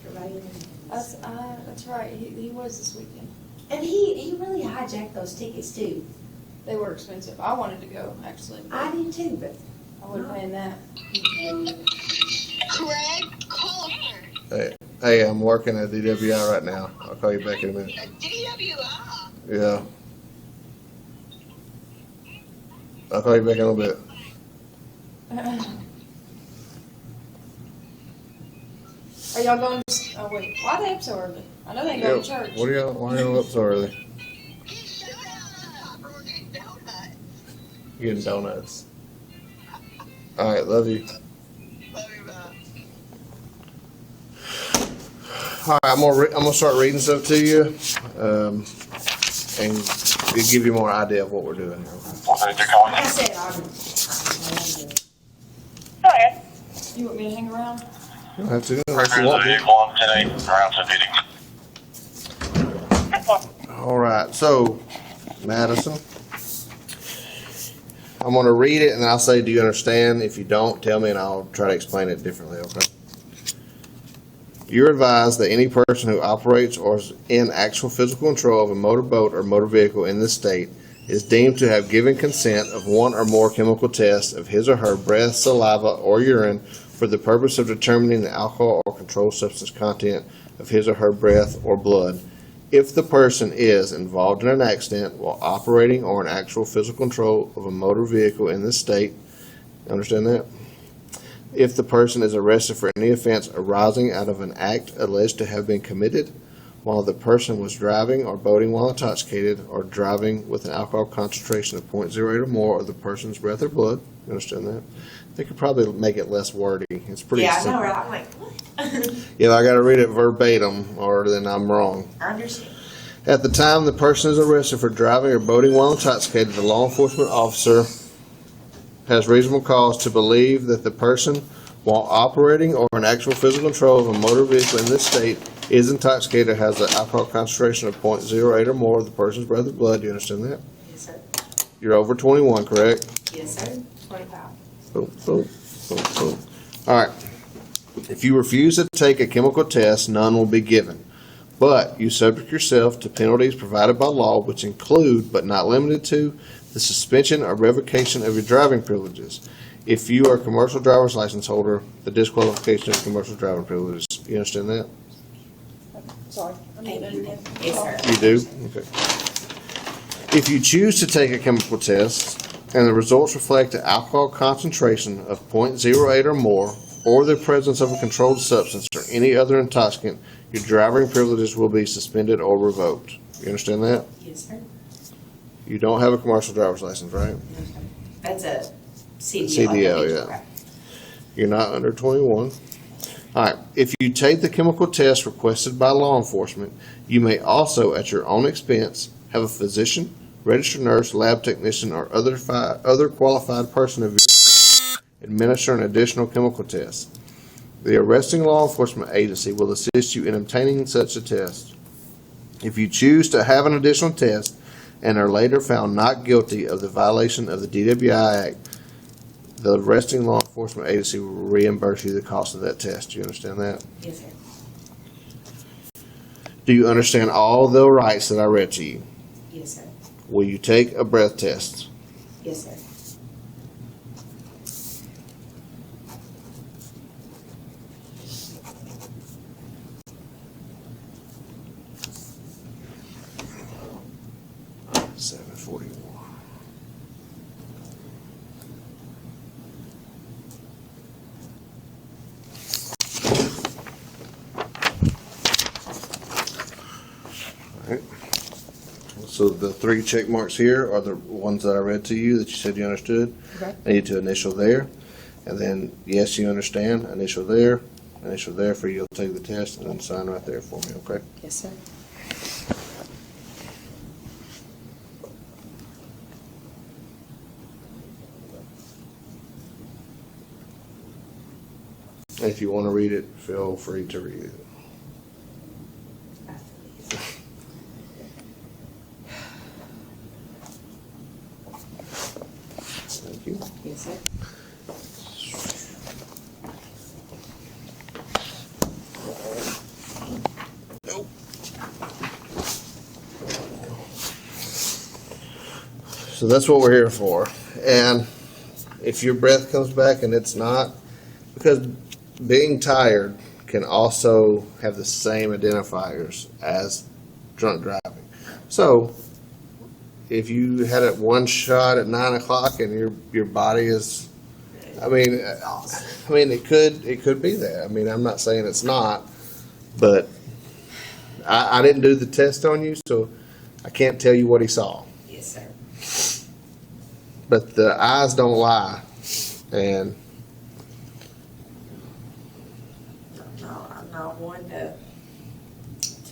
Speaker 9: Everybody in their mamas.
Speaker 10: That's right. He was this weekend.
Speaker 9: And he really hijacked those tickets too.
Speaker 10: They were expensive. I wanted to go actually. But
Speaker 9: I did too, but
Speaker 10: I wasn't paying that.
Speaker 2: Craig, call her.
Speaker 5: Hey, I'm working at DWI right now. I'll call you back in a minute.
Speaker 2: DWI.
Speaker 5: Yeah. I'll call you back in a little bit.
Speaker 10: Are y'all going? Oh wait, why are they up so early? I know they go to church.
Speaker 5: What are y'all? Why are y'all up so early? Getting donuts. All right, love you. All right, I'm gonna start reading stuff to you, and it'll give you more idea of what we're doing here.
Speaker 9: like I said, I'm
Speaker 2: Go ahead.
Speaker 10: You want me to hang around?
Speaker 5: You don't have to unless you want to. All right, so Madison, I'm going to read it and then I'll say, do you understand? If you don't, tell me and I'll try to explain it differently, okay? You're advised that any person who operates or is in actual physical control of a motor boat or motor vehicle in this state is deemed to have given consent of one or more chemical tests of his or her breath, saliva, or urine for the purpose of determining the alcohol or controlled substance content of his or her breath or blood. If the person is involved in an accident while operating or in actual physical control of a motor vehicle in this state, understand that? If the person is arrested for any offense arising out of an act alleged to have been committed while the person was driving or boating while intoxicated or driving with an alcohol concentration of 0.08 or more of the person's breath or blood, you understand that? They could probably make it less wordy. It's pretty
Speaker 9: yeah, I
Speaker 5: simple.
Speaker 9: know, right? I'm like, what?
Speaker 5: Yeah, I got to read it verbatim or then I'm wrong.
Speaker 9: I understand.
Speaker 5: At the time the person is arrested for driving or boating while intoxicated, the law enforcement officer has reasonable cause to believe that the person, while operating or in actual physical control of a motor vehicle in this state, is intoxicated or has an alcohol concentration of 0.08 or more of the person's breath or blood. Do you understand that?
Speaker 9: Yes, sir.
Speaker 5: You're over 21, correct?
Speaker 9: Yes, sir. 25.
Speaker 5: Boom, boom, boom, boom. All right. If you refuse to take a chemical test, none will be given. But you subject yourself to penalties provided by law, which include, but not limited to, the suspension or revocation of your driving privileges. If you are a commercial driver's license holder, the disqualification of commercial driving privileges. You understand that?
Speaker 10: Sorry. I'm getting underneath.
Speaker 9: Yes, sir.
Speaker 5: You do? Okay. If you choose to take a chemical test and the results reflect an alcohol concentration of 0.08 or more, or the presence of a controlled substance or any other intoxicant, your driving privileges will be suspended or revoked. You understand that?
Speaker 9: Yes, sir.
Speaker 5: You don't have a commercial driver's license, right?
Speaker 9: That's a CDL.
Speaker 5: CDL, yeah.
Speaker 9: Okay.
Speaker 5: You're not under 21. All right. If you take the chemical test requested by law enforcement, you may also, at your own expense, have a physician, registered nurse, lab technician, or other qualified person of your choice administer an additional chemical test. The arresting law enforcement agency will assist you in obtaining such a test. If you choose to have an additional test and are later found not guilty of the violation of the DWI Act, the arresting law enforcement agency will reimburse you the cost of that test. Do you understand that?
Speaker 9: Yes, sir.
Speaker 5: Do you understand all the rights that I read to you?
Speaker 9: Yes, sir.
Speaker 5: Will you take a breath test?
Speaker 9: Yes, sir.
Speaker 5: So the 3 check marks here are the ones that I read to you that you said you understood.
Speaker 9: Okay.
Speaker 5: I need to initial there, and then yes, you understand. Initial there for you. You'll take the test and then sign right there for me. Okay.
Speaker 9: Yes, sir.
Speaker 5: And if you want to read it, feel free to read it. Thank you.
Speaker 9: Yes, sir.
Speaker 5: Nope. So that's what we're here for. And if your breath comes back and it's not, because being tired can also have the same identifiers as drunk driving. So if you had it one shot at 9 o'clock and your body is, I mean it could be that. I mean, I'm not saying it's not, but I didn't do the test on you, so I can't tell you what he saw.
Speaker 9: Yes, sir.
Speaker 5: But the eyes don't lie, and
Speaker 9: I'm not one to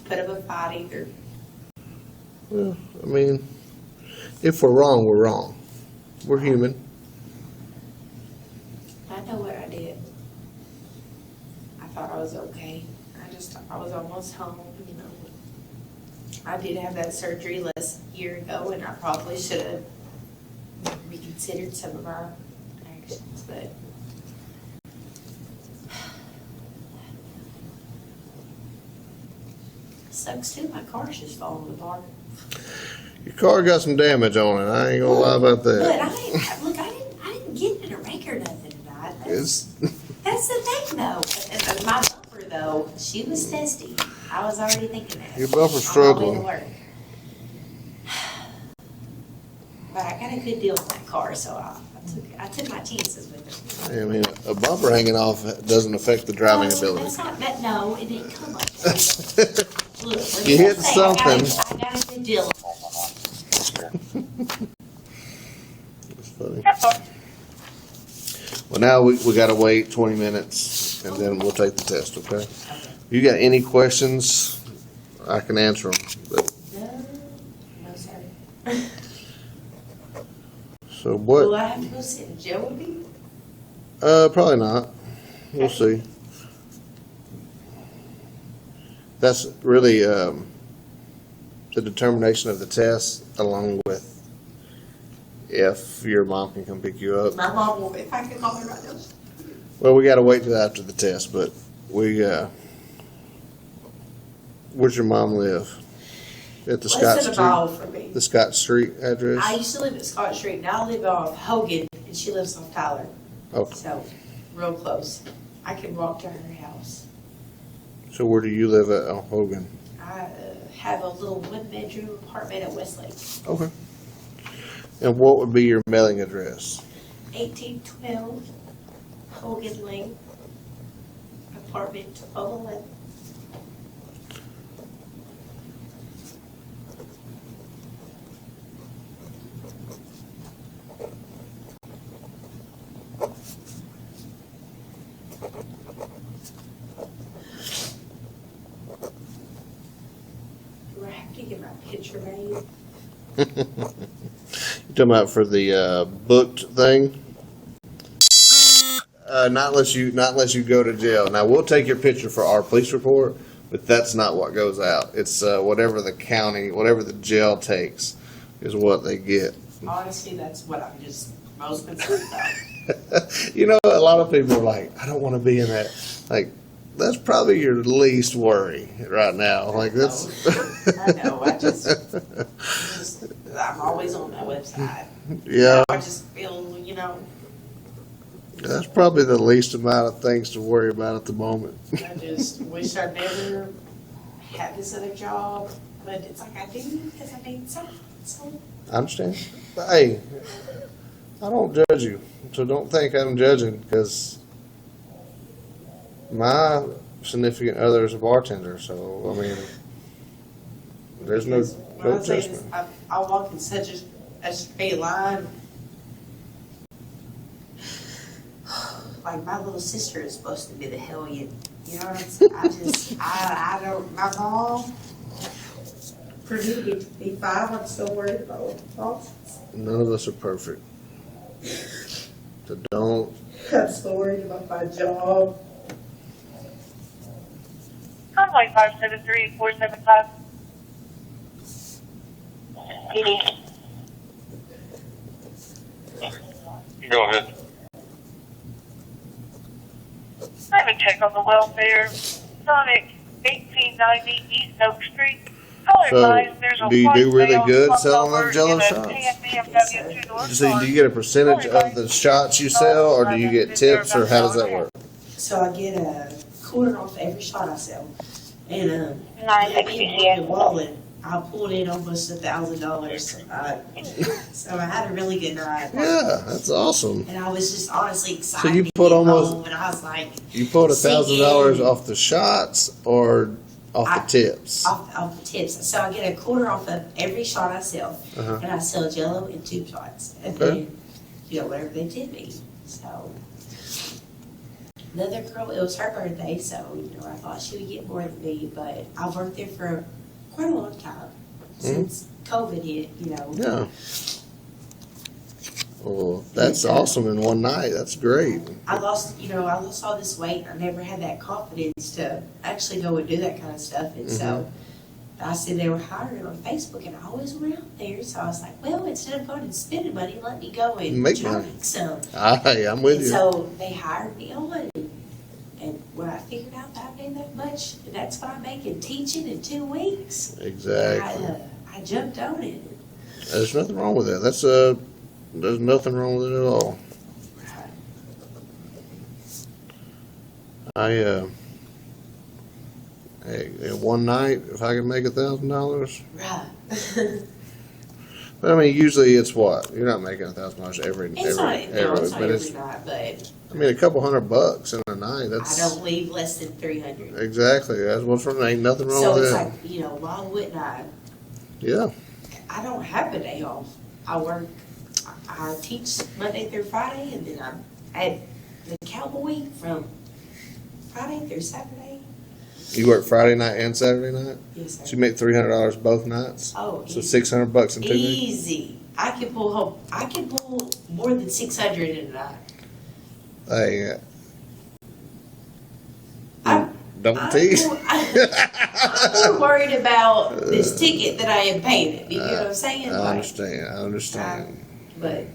Speaker 9: put up a fight either.
Speaker 5: well, I mean, if we're wrong, we're wrong. We're human.
Speaker 9: I know what I did. I thought I was okay. I was almost home, you know. I did have that surgery last year ago, and I probably should have reconsidered some of our actions, but sucks too. My car's just falling apart.
Speaker 5: Your car got some damage on it. I ain't gonna lie about
Speaker 9: But
Speaker 5: that.
Speaker 9: I didn't get in a wreck or nothing tonight.
Speaker 5: It's
Speaker 9: That's the thing, though. And my bumper, though, she was testy. I was already thinking that.
Speaker 5: Your bumper's
Speaker 9: On my way to
Speaker 5: struggling.
Speaker 9: work. But I got a good deal on that car, so I took my chances with it.
Speaker 5: I mean, a bumper hanging off doesn't affect the driving
Speaker 9: No,
Speaker 5: ability.
Speaker 9: That's not that. No, it didn't come like that. Look, let me
Speaker 5: You hit
Speaker 9: just say,
Speaker 5: something.
Speaker 9: I got a good deal.
Speaker 5: It's funny. Well, now we got to wait 20 minutes, and then we'll take the test, okay? You got any questions, I can answer them. But,
Speaker 9: No, sir.
Speaker 5: so what?
Speaker 9: Will I have to go sit in jail with you?
Speaker 5: Probably not. We'll see. That's really the determination of the test, along with if your mom can come pick you up.
Speaker 9: My mom will, if I can call her right now.
Speaker 5: Well, we got to wait till after the test, but where's your mom live? At the Scott
Speaker 9: Less than a mile from me.
Speaker 5: The Scott Street address?
Speaker 9: I used to live at Scott Street. Now I live off Hogan, and she lives off Tyler.
Speaker 5: Okay.
Speaker 9: So, real close. I can walk to her house.
Speaker 5: So where do you live at Hogan?
Speaker 9: I have a little one-bedroom apartment at Westlake.
Speaker 5: Okay. And what would be your mailing address?
Speaker 9: 1812 Hogan Lane, apartment 1211. Do I have to get my picture made?
Speaker 5: You talking about for the booked thing? Not unless you go to jail. Now we'll take your picture for our police report, but that's not what goes out. It's whatever the county, whatever the jail takes, is what they get.
Speaker 9: Honestly, that's what I'm just most concerned about.
Speaker 5: You know, a lot of people are like, I don't want to be in that. Like, that's probably your least worry right now. Like that's.
Speaker 9: I know. I'm always on that website.
Speaker 5: Yeah.
Speaker 9: I just feel, you know.
Speaker 5: That's probably the least amount of things to worry about at the moment.
Speaker 9: I just wish I never had this other job, but it's like I do because I need something. So.
Speaker 5: I understand. But, hey, I don't judge you, so don't think I'm judging because my significant other is a bartender. So I mean, there's no judgment.
Speaker 9: I walk in such a straight line. Like my little sister is supposed to be the hellion. You know what I'm saying? I don't, my mom, for me to be 5, I'm still worried about bosses.
Speaker 5: None of us are perfect. So don't.
Speaker 9: I'm still worried about my job.
Speaker 2: Conway 573-475.
Speaker 11: Go ahead.
Speaker 2: I have a check on the welfare. Sonic 1890 East Oak Street.
Speaker 5: So, do you do really good selling those Jello shots? So, do you get a percentage of the shots you sell, or do you get tips, or how does that work?
Speaker 9: So I get a quarter off every shot I sell. And
Speaker 2: $9.60.
Speaker 9: wallet, I pulled in almost $1,000. So I had a really good night.
Speaker 5: Yeah, that's awesome.
Speaker 9: And I was just honestly excited.
Speaker 5: So you put
Speaker 9: to get
Speaker 5: almost,
Speaker 9: home, and I was like,
Speaker 5: you put $1,000 off the shots or off the tips?
Speaker 9: Off the tips. So I get a quarter off of every shot I sell.
Speaker 5: Uh-huh.
Speaker 9: And I sell Jello and 2 shots. And
Speaker 5: Okay.
Speaker 9: then, you know, whatever they tip me. So the other girl, it was her birthday, so, you know, I thought she would get more than me, but I've worked there for quite a long time. Since COVID hit, you know.
Speaker 5: Yeah. Well, that's awesome in one night. That's great.
Speaker 9: I lost all this weight. I never had that confidence to actually go and do that kind of stuff. And so I said they were hiring on Facebook, and I always went out there. So I was like, well, instead of going and spending money, let me go and
Speaker 5: Make
Speaker 9: try
Speaker 5: money.
Speaker 9: to make some.
Speaker 5: Hey, I'm with
Speaker 9: And
Speaker 5: you.
Speaker 9: so they hired me on. And when I figured out that I made that much, and that's what I make in teaching in 2 weeks.
Speaker 5: Exactly.
Speaker 9: I jumped on it.
Speaker 5: There's nothing wrong with that. There's nothing wrong with it at all. In one night, if I can make $1,000.
Speaker 9: Right.
Speaker 5: But I mean, usually it's what? You're not making $1,000 every
Speaker 9: It's not every
Speaker 5: it's,
Speaker 9: night, but
Speaker 5: I mean, a couple $100 in a night. That's
Speaker 9: I don't leave less than 300.
Speaker 5: exactly. That's what's wrong. Ain't nothing wrong
Speaker 9: So
Speaker 5: with
Speaker 9: it's
Speaker 5: that.
Speaker 9: like, you know, why wouldn't I?
Speaker 5: Yeah.
Speaker 9: I don't have a day off. I work. I teach Monday through Friday, and then I'm at the cowboy from Friday through Saturday.
Speaker 5: You work Friday night and Saturday night.
Speaker 9: Yes, sir.
Speaker 5: So you make $300 both nights.
Speaker 9: Oh,
Speaker 5: So
Speaker 9: easy.
Speaker 5: $600 in 2 days.
Speaker 9: Easy. I can pull home. I can pull more than 600 in a night.
Speaker 5: Hey,
Speaker 9: I'm
Speaker 5: tease.
Speaker 9: I'm more worried about this ticket that I am paying. You know what I'm saying?
Speaker 5: I understand.
Speaker 9: But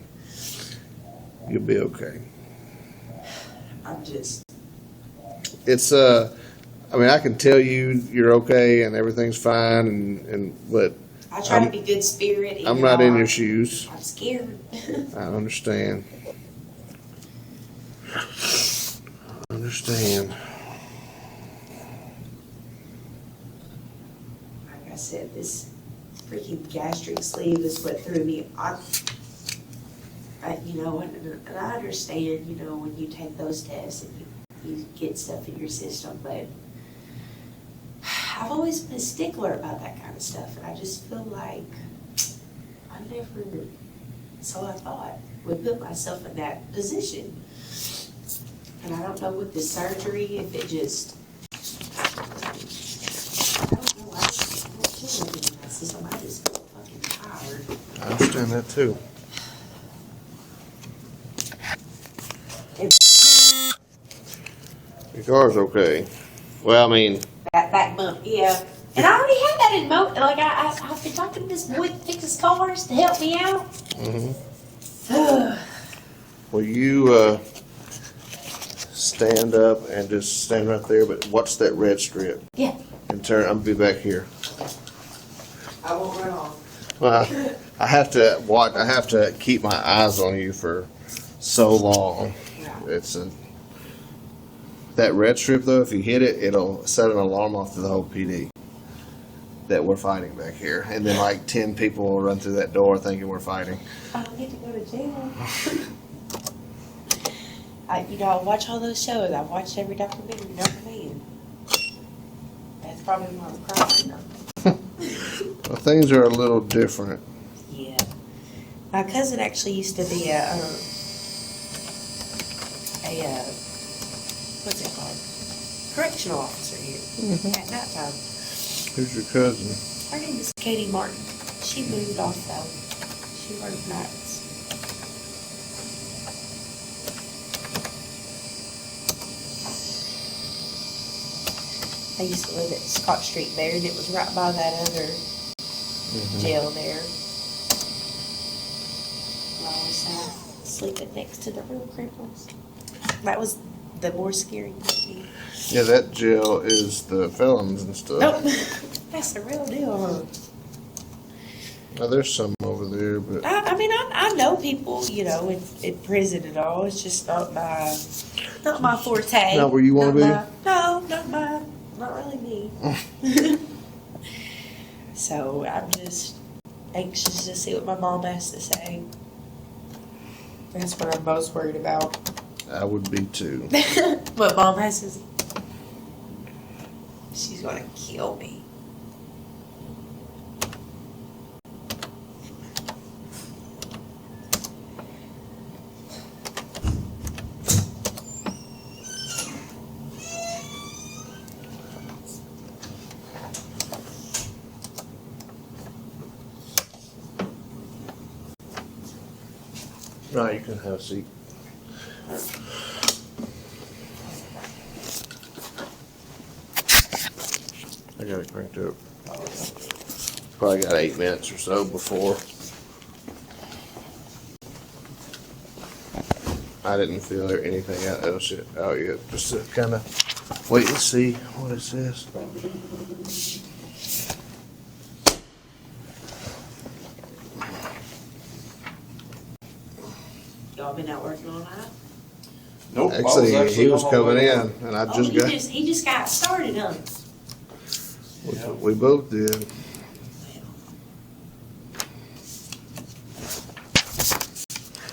Speaker 5: You'll be okay.
Speaker 9: I'm just.
Speaker 5: It's I mean, I can tell you're okay and everything's fine, but
Speaker 9: I try to be good spirit.
Speaker 5: I'm not in your shoes.
Speaker 9: I'm scared.
Speaker 5: I understand.
Speaker 9: said, this freaking gastric sleeve is what threw me. You know, and I understand, you know, when you take those tests and you get stuff in your system, but I've always been a stickler about that kind of stuff, and I just feel like I never, so I thought, would put myself in that position. And I don't know with the surgery, if it just, I don't know, I don't feel anything in my system, I just feel fucking tired.
Speaker 5: I understand that too. Your car's okay. Well, I mean,
Speaker 9: That back bump, yeah. And I already had that in like I've been talking to this boy that fixes cars to help me out.
Speaker 5: will you stand up and just stand right there? But watch that red strip.
Speaker 9: Yeah.
Speaker 5: And turn. I'm gonna be back here.
Speaker 9: I won't run off.
Speaker 5: Well, I have to watch. I have to keep my eyes on you for so long. It's that red strip though. If you hit it, it'll set an alarm off to the whole PD that we're fighting back here, and then like 10 people will run through that door thinking we're fighting.
Speaker 9: I don't get to go to jail. I watch all those shows. I've watched every documentary known to man. That's probably why I'm crying.
Speaker 5: Well, things are a little different.
Speaker 9: Yeah. My cousin actually used to be a what's it called? Correctional officer here at that time.
Speaker 5: Who's your cousin?
Speaker 9: Her name is Katie Martin. She moved off though. She worked nights. I used to live at Scott Street there, and it was right by that other jail there. I always sleeping next to the real criminals. That was the more scary thing.
Speaker 5: Yeah, that jail is the felons and stuff.
Speaker 9: Nope. That's the real deal, huh?
Speaker 5: Now, there's some over there, but
Speaker 9: I mean, I know people, you know, in prison and all. It's just not my forte.
Speaker 5: not where you want to be.
Speaker 9: No, not really me. So I'm just anxious to see what my mom has to say. That's what I'm most worried about.
Speaker 5: I would be too.
Speaker 9: What mom has to say. She's gonna kill me.
Speaker 5: No, you can have a seat. I got it cranked up. Probably got 8 minutes or so before. I didn't feel anything else out yet. Just to kind of wait and see what it says.
Speaker 9: Y'all been out working all night?
Speaker 11: Nope.
Speaker 5: Actually, he was coming in, and I just got.
Speaker 9: He just got started on it.
Speaker 5: We both did.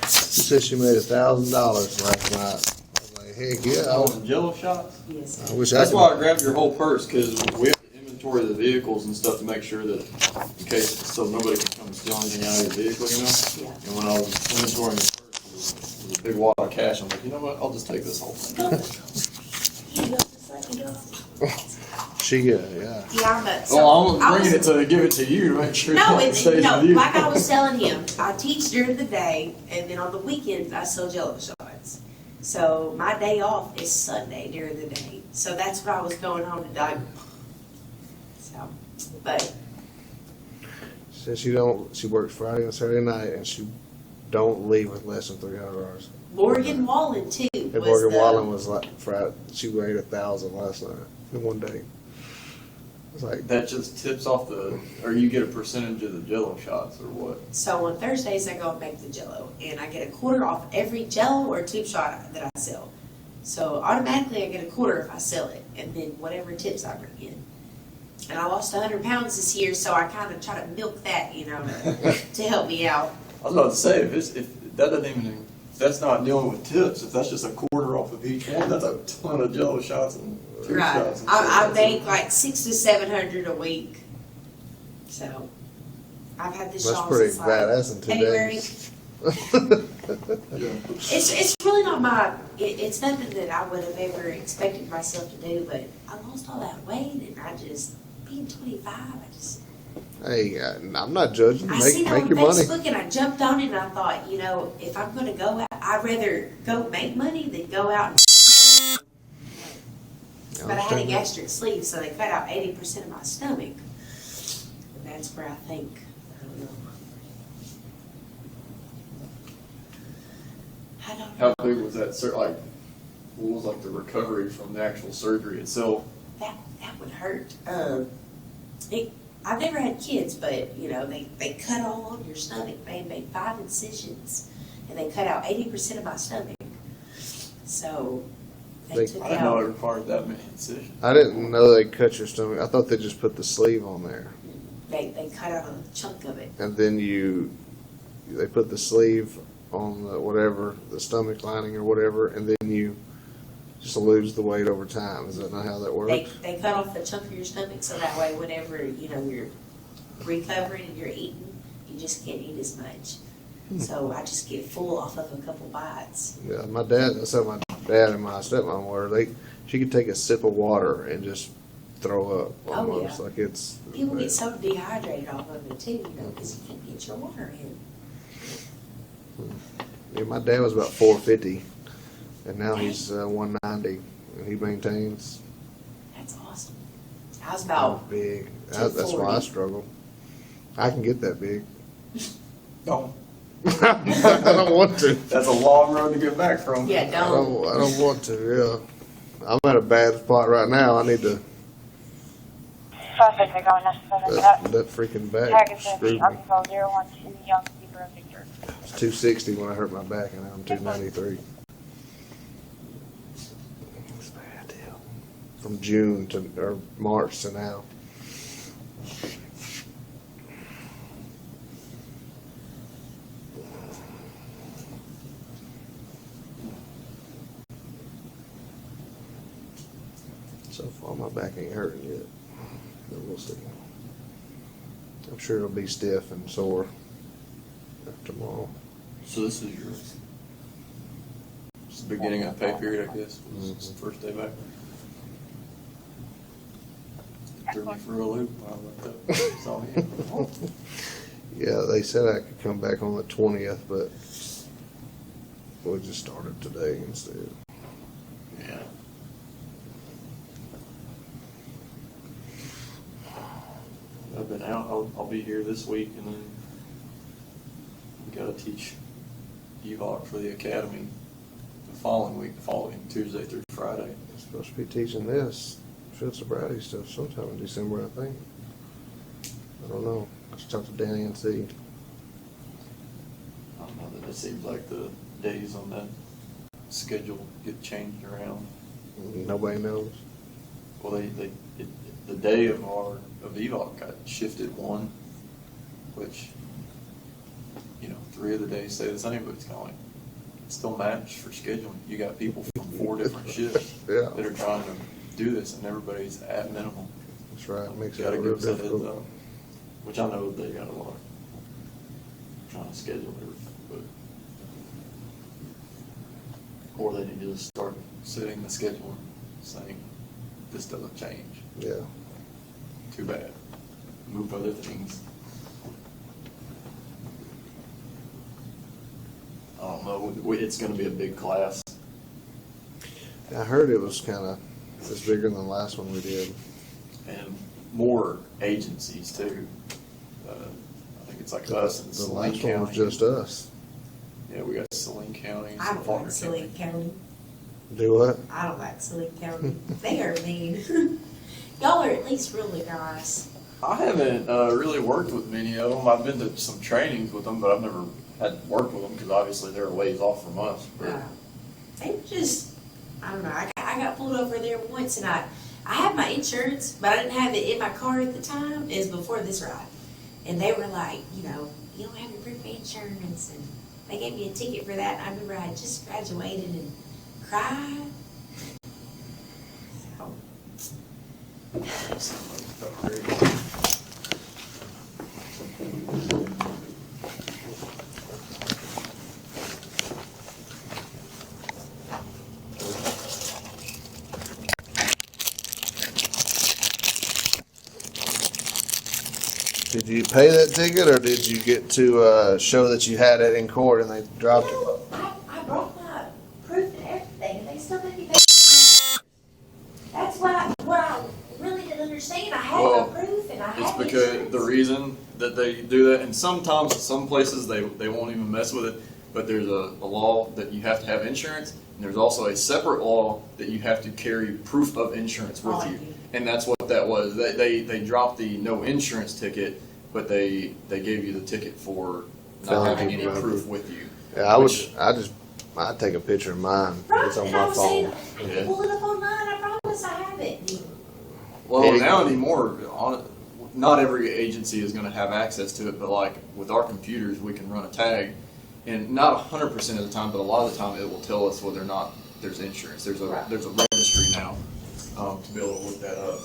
Speaker 5: She said she made $1,000 last night. I was like, heck yeah!
Speaker 11: Oh, Jello shots?
Speaker 9: Yes.
Speaker 5: I wish
Speaker 11: That's
Speaker 5: I could.
Speaker 11: why I grabbed your whole purse, because we have to inventory the vehicles and stuff to make sure that, in case, so nobody can come and steal anything out of your vehicle, you know?
Speaker 9: Yeah.
Speaker 11: And when I was inventorying your purse, it was a big wad of cash. I'm like, you know what? I'll just take this whole thing.
Speaker 9: You go, just let me go.
Speaker 5: She yeah.
Speaker 9: Yeah, but
Speaker 11: Oh, I'm bringing it to give it to you to make sure
Speaker 9: No,
Speaker 11: it stays with you.
Speaker 9: like I was telling him, I teach during the day, and then on the weekends I sell Jello shots. So my day off is Sunday during the day. So that's what I was going home to do. So, but
Speaker 5: Says she works Friday and Saturday night, and she don't leave with less than 300 hours.
Speaker 9: Morgan Wallen too.
Speaker 5: And Morgan Wallen was like Friday. She made 1,000 last night in one day. It's like
Speaker 11: That just tips off or you get a percentage of the Jello shots, or what?
Speaker 9: So on Thursdays I go and make the Jello, and I get a quarter off every Jello or tube shot that I sell. So automatically I get a quarter if I sell it, and then whatever tips I bring in. And I lost 100 pounds this year, so I kind of try to milk that, you know, to help me out.
Speaker 11: I was about to say, if that doesn't even, if that's not dealing with tips, if that's just a quarter off of each one, that's a ton of Jello shots and two shots. And
Speaker 9: I make like 600 to 700 a week. So I've had this
Speaker 5: That's
Speaker 9: shawl
Speaker 5: pretty
Speaker 9: since
Speaker 5: badass in 2
Speaker 9: February.
Speaker 5: days.
Speaker 9: It's really not my, it's nothing that I would have ever expected myself to do, but I lost all that weight and I just, being 25,
Speaker 5: Hey, I'm not judging.
Speaker 9: I seen it
Speaker 5: Make
Speaker 9: on
Speaker 5: your money.
Speaker 9: Facebook and I jumped on it and I thought, you know, if I'm going to go out, I'd rather go make money than go out and but I had a gastric sleeve, so they cut out 80% of my stomach. And that's where I think, I don't know. I don't know.
Speaker 11: How big was that? Like, what was like the recovery from the actual surgery itself?
Speaker 9: That would hurt. I've never had kids, but you know, they cut all on your stomach. They made 5 incisions, and they cut out 80% of my stomach. So they took
Speaker 11: I didn't know it
Speaker 9: out.
Speaker 11: required that many incisions.
Speaker 5: I didn't know they cut your stomach. I thought they just put the sleeve on there.
Speaker 9: They cut out a chunk of it.
Speaker 5: And then they put the sleeve on the stomach lining or whatever, and then you just lose the weight over time. Is that not how that works?
Speaker 9: They cut off the chunk of your stomach so that way whenever, you know, you're recovering and you're eating, you just can't eat as much. So I just get full off of a couple bites.
Speaker 5: Yeah, that's how my dad and my stepmom were. She could take a sip of water and just throw up almost.
Speaker 9: Oh, yeah.
Speaker 5: Like it's.
Speaker 9: People get so dehydrated off of it too, you know, because you can't get your water in.
Speaker 5: Yeah, my dad was about 450, and now he's 190, and he maintains.
Speaker 9: That's awesome. I was about
Speaker 5: big. That's why I struggle. I can get that big.
Speaker 11: No.
Speaker 5: I don't want to.
Speaker 11: That's a long road to get back from.
Speaker 9: Yeah,
Speaker 5: I don't want to. Yeah, I'm at a bad spot right now. I need to.
Speaker 2: Traffic are going necessary.
Speaker 5: That freaking back
Speaker 2: Package
Speaker 5: screwed me.
Speaker 2: Arkansas 012 Young Zebra Victor.
Speaker 5: It's 260 when I hurt my back, and now I'm 293. It's a bad deal. From June or March to now. So far, my back ain't hurting yet, but we'll see. I'm sure it'll be stiff and sore after tomorrow.
Speaker 11: So this is yours. It's the beginning of the pay period, I guess. It's the first day back. Threw me for a loop. That's all you.
Speaker 5: Yeah, they said I could come back on the 20th, but we just started today instead.
Speaker 11: Yeah. I've been out. I'll be here this week, and then we got to teach EVOC for the academy the following Tuesday through Friday.
Speaker 5: I'm supposed to be teaching this field sobriety stuff sometime in December, I think. I don't know. I should talk to Danny and see.
Speaker 11: I don't know that it seems like the days on that schedule get changed around.
Speaker 5: Nobody knows.
Speaker 11: Well, the day of EVOC got shifted one, which, 3 of the days stay the same, but it's kind of like, it's still matched for scheduling. You got people from 4 different shifts
Speaker 5: Yeah.
Speaker 11: that are trying to do this, and everybody's at minimum.
Speaker 5: That's right. It makes it
Speaker 11: Gotta
Speaker 5: real
Speaker 11: give us a heads
Speaker 5: difficult.
Speaker 11: up, which I know they got a lot of trying to schedule everything, or they need to just start setting the schedule and saying, this doesn't change.
Speaker 5: Yeah.
Speaker 11: Too bad. Move other things. I don't know. It's going to be a big class.
Speaker 5: I heard it was kind of bigger than the last one we did.
Speaker 11: And more agencies too. I think it's like us and
Speaker 5: The
Speaker 11: Saline
Speaker 5: last
Speaker 11: County.
Speaker 5: one was just us.
Speaker 11: Yeah, we got Saline County.
Speaker 9: I don't like Saline County.
Speaker 5: Do what?
Speaker 9: I don't like Saline County. They are mean. Y'all are at least really nice.
Speaker 11: I haven't really worked with many of them. I've been to some trainings with them, but I've never had worked with them because obviously they're a ways off from us. But
Speaker 9: They just, I don't know. I got pulled over there once, and I have my insurance, but I didn't have it in my car at the time. It was before this ride. And they were like, you know, you don't have your proof of insurance. And they gave me a ticket for that. And I remember I had just graduated and cried.
Speaker 5: Did you pay that ticket, or did you get to show that you had it in court and they dropped it?
Speaker 9: No, I brought my proof and everything, and they still made me pay. That's what I really didn't understand. I had
Speaker 11: Well,
Speaker 9: my proof and I had
Speaker 11: It's because
Speaker 9: insurance.
Speaker 11: the reason that they do that, and sometimes some places they won't even mess with it, but there's a law that you have to have insurance, and there's also a separate law that you have to carry proof of insurance with
Speaker 9: Oh,
Speaker 11: you.
Speaker 9: yeah.
Speaker 11: And that's what that was. They dropped the no insurance ticket, but they gave you the ticket for not
Speaker 5: Felony
Speaker 11: having any
Speaker 5: driver.
Speaker 11: proof with you.
Speaker 5: Yeah, I'd take a picture of mine.
Speaker 9: Right,
Speaker 5: It's on
Speaker 9: and I
Speaker 5: my
Speaker 9: was
Speaker 5: phone.
Speaker 9: saying,
Speaker 11: Yeah.
Speaker 9: pull it up online, I promise I have it.
Speaker 11: Well,
Speaker 5: Yeah.
Speaker 11: now anymore, not every agency is going to have access to it, but like with our computers, we can run a tag, and not 100% of the time, but a lot of the time, it will tell us whether or not there's insurance. There's a registry now to be able to look that up.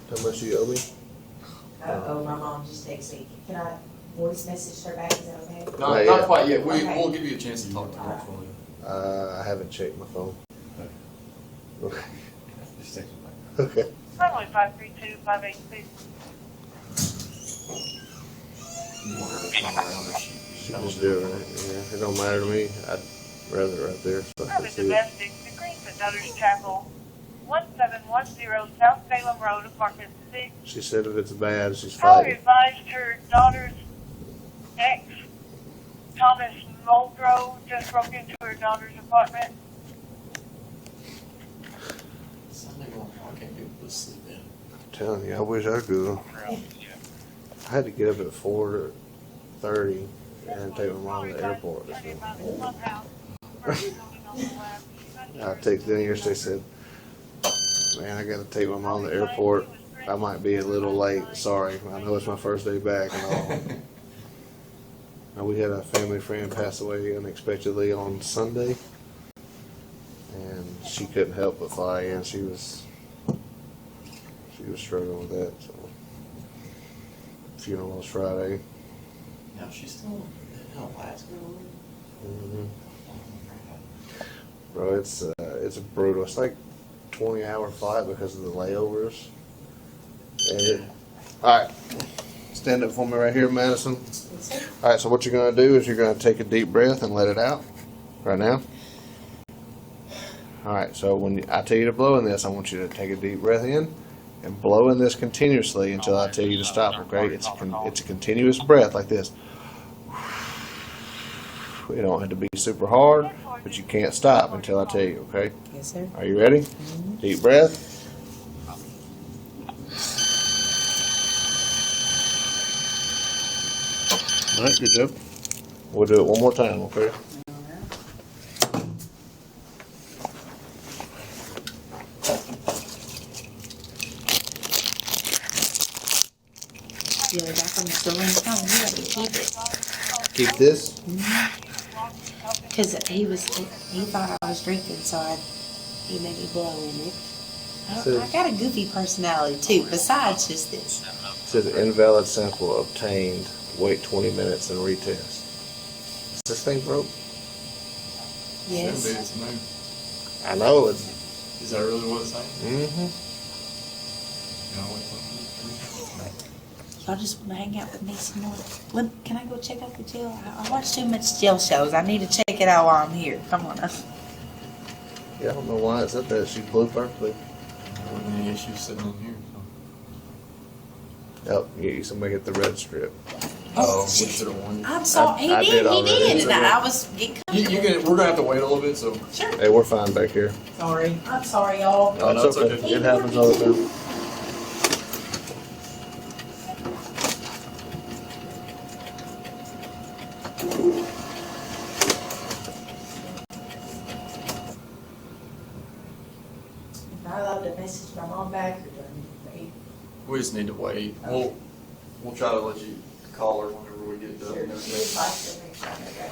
Speaker 5: How much do you owe me?
Speaker 9: Oh, my mom just texted me. Can I voice message her back? Is that okay?
Speaker 11: Not,
Speaker 5: Not
Speaker 11: not
Speaker 5: yet.
Speaker 11: quite yet.
Speaker 9: Okay.
Speaker 11: We'll give you a chance to talk to her.
Speaker 5: I haven't checked my phone. Okay.
Speaker 11: Just take
Speaker 5: Okay.
Speaker 2: Conway 532-586.
Speaker 11: You want her to come around or
Speaker 5: She just do it, right? Yeah, it don't matter to me. I'd rather it right there. So I can
Speaker 2: Urban
Speaker 5: see it.
Speaker 2: Domestic, the Greenfoot Daughters Chapel, 1710 South Salem Road, apartment 6.
Speaker 5: She said if it's bad, she's
Speaker 2: Caller
Speaker 5: fighting.
Speaker 2: advised her daughter's ex, Thomas Muldrow, just broke into her daughter's apartment.
Speaker 11: Sunday morning, I can't get to sleep in.
Speaker 5: I'm telling you, I wish I could. I had to get up at 4:30 and take my mom to the airport this morning. I texted in yesterday, said, man, I gotta take my mom to the airport. I might be a little late. Sorry. I know it's my first day back and all. Now, we had a family friend pass away unexpectedly on Sunday, and she couldn't help but fly in. She was struggling with that. So, funeral was Friday.
Speaker 11: Now she's still in Alaska.
Speaker 5: Mm-hmm. Bro, it's brutal. It's like 20-hour flight because of the layovers. All right, stand up for me right here, Madison. All right, so what you're going to do is you're going to take a deep breath and let it out right now. All right, so when I tell you to blow in this, I want you to take a deep breath in and blow in this continuously until I tell you to stop, okay? It's a continuous breath like this. You don't have to be super hard, but you can't stop until I tell you, okay?
Speaker 9: Yes, sir.
Speaker 5: Are you ready? Deep breath. All right, good job. We'll do it one more time, okay?
Speaker 9: Yeah, back from the store in town. You got to keep it.
Speaker 5: Keep this.
Speaker 9: Because he thought I was drinking, so he made me blow in it. I got a goofy personality too, besides just this.
Speaker 5: It says invalid sample obtained. Wait 20 minutes and retest. Is this thing broke?
Speaker 9: Yes.
Speaker 11: It's new.
Speaker 5: I know it's.
Speaker 11: Is that really what it's saying?
Speaker 5: Mm-hmm.
Speaker 9: Y'all just want to hang out with me some more. Can I go check out the jail? I watch too much jail shows. I need to check it out while I'm here. Come on.
Speaker 5: Yeah, I don't know why it's up there. She blew perfectly.
Speaker 11: Any issues sitting in here?
Speaker 5: Yep, you somebody hit the red strip.
Speaker 9: Oh,
Speaker 11: we should have warned you.
Speaker 9: I'm sorry.
Speaker 5: I
Speaker 9: He
Speaker 5: did
Speaker 9: did.
Speaker 5: already.
Speaker 9: And I was getting comfortable.
Speaker 11: We're gonna have to wait a little bit, so.
Speaker 9: Sure.
Speaker 5: Hey, we're fine back here.
Speaker 9: Sorry. I'm sorry, y'all.
Speaker 11: Oh, no,
Speaker 5: It's
Speaker 11: it's okay.
Speaker 5: It happens all the time.
Speaker 9: Am I allowed to message my mom back or do I need to wait?
Speaker 11: We just need to wait. We'll try to let you call her whenever we get done.
Speaker 9: Sure, she would like to make sure I know that.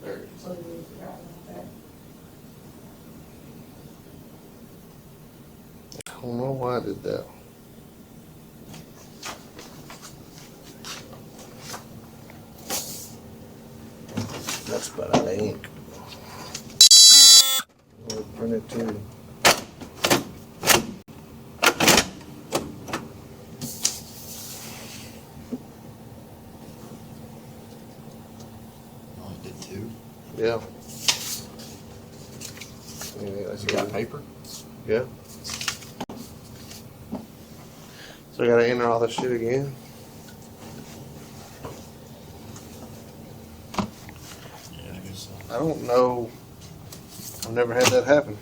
Speaker 11: There it is.
Speaker 9: Totally forgot about that.
Speaker 5: I don't know why I did that. That's about out of ink. I'll print it too.
Speaker 11: Oh, I did too.
Speaker 5: Yeah. Yeah, that's
Speaker 11: You got paper?
Speaker 5: Yeah. So I gotta enter all this shit again.
Speaker 11: Yeah, I guess so.
Speaker 5: I don't know. I've never had that happen.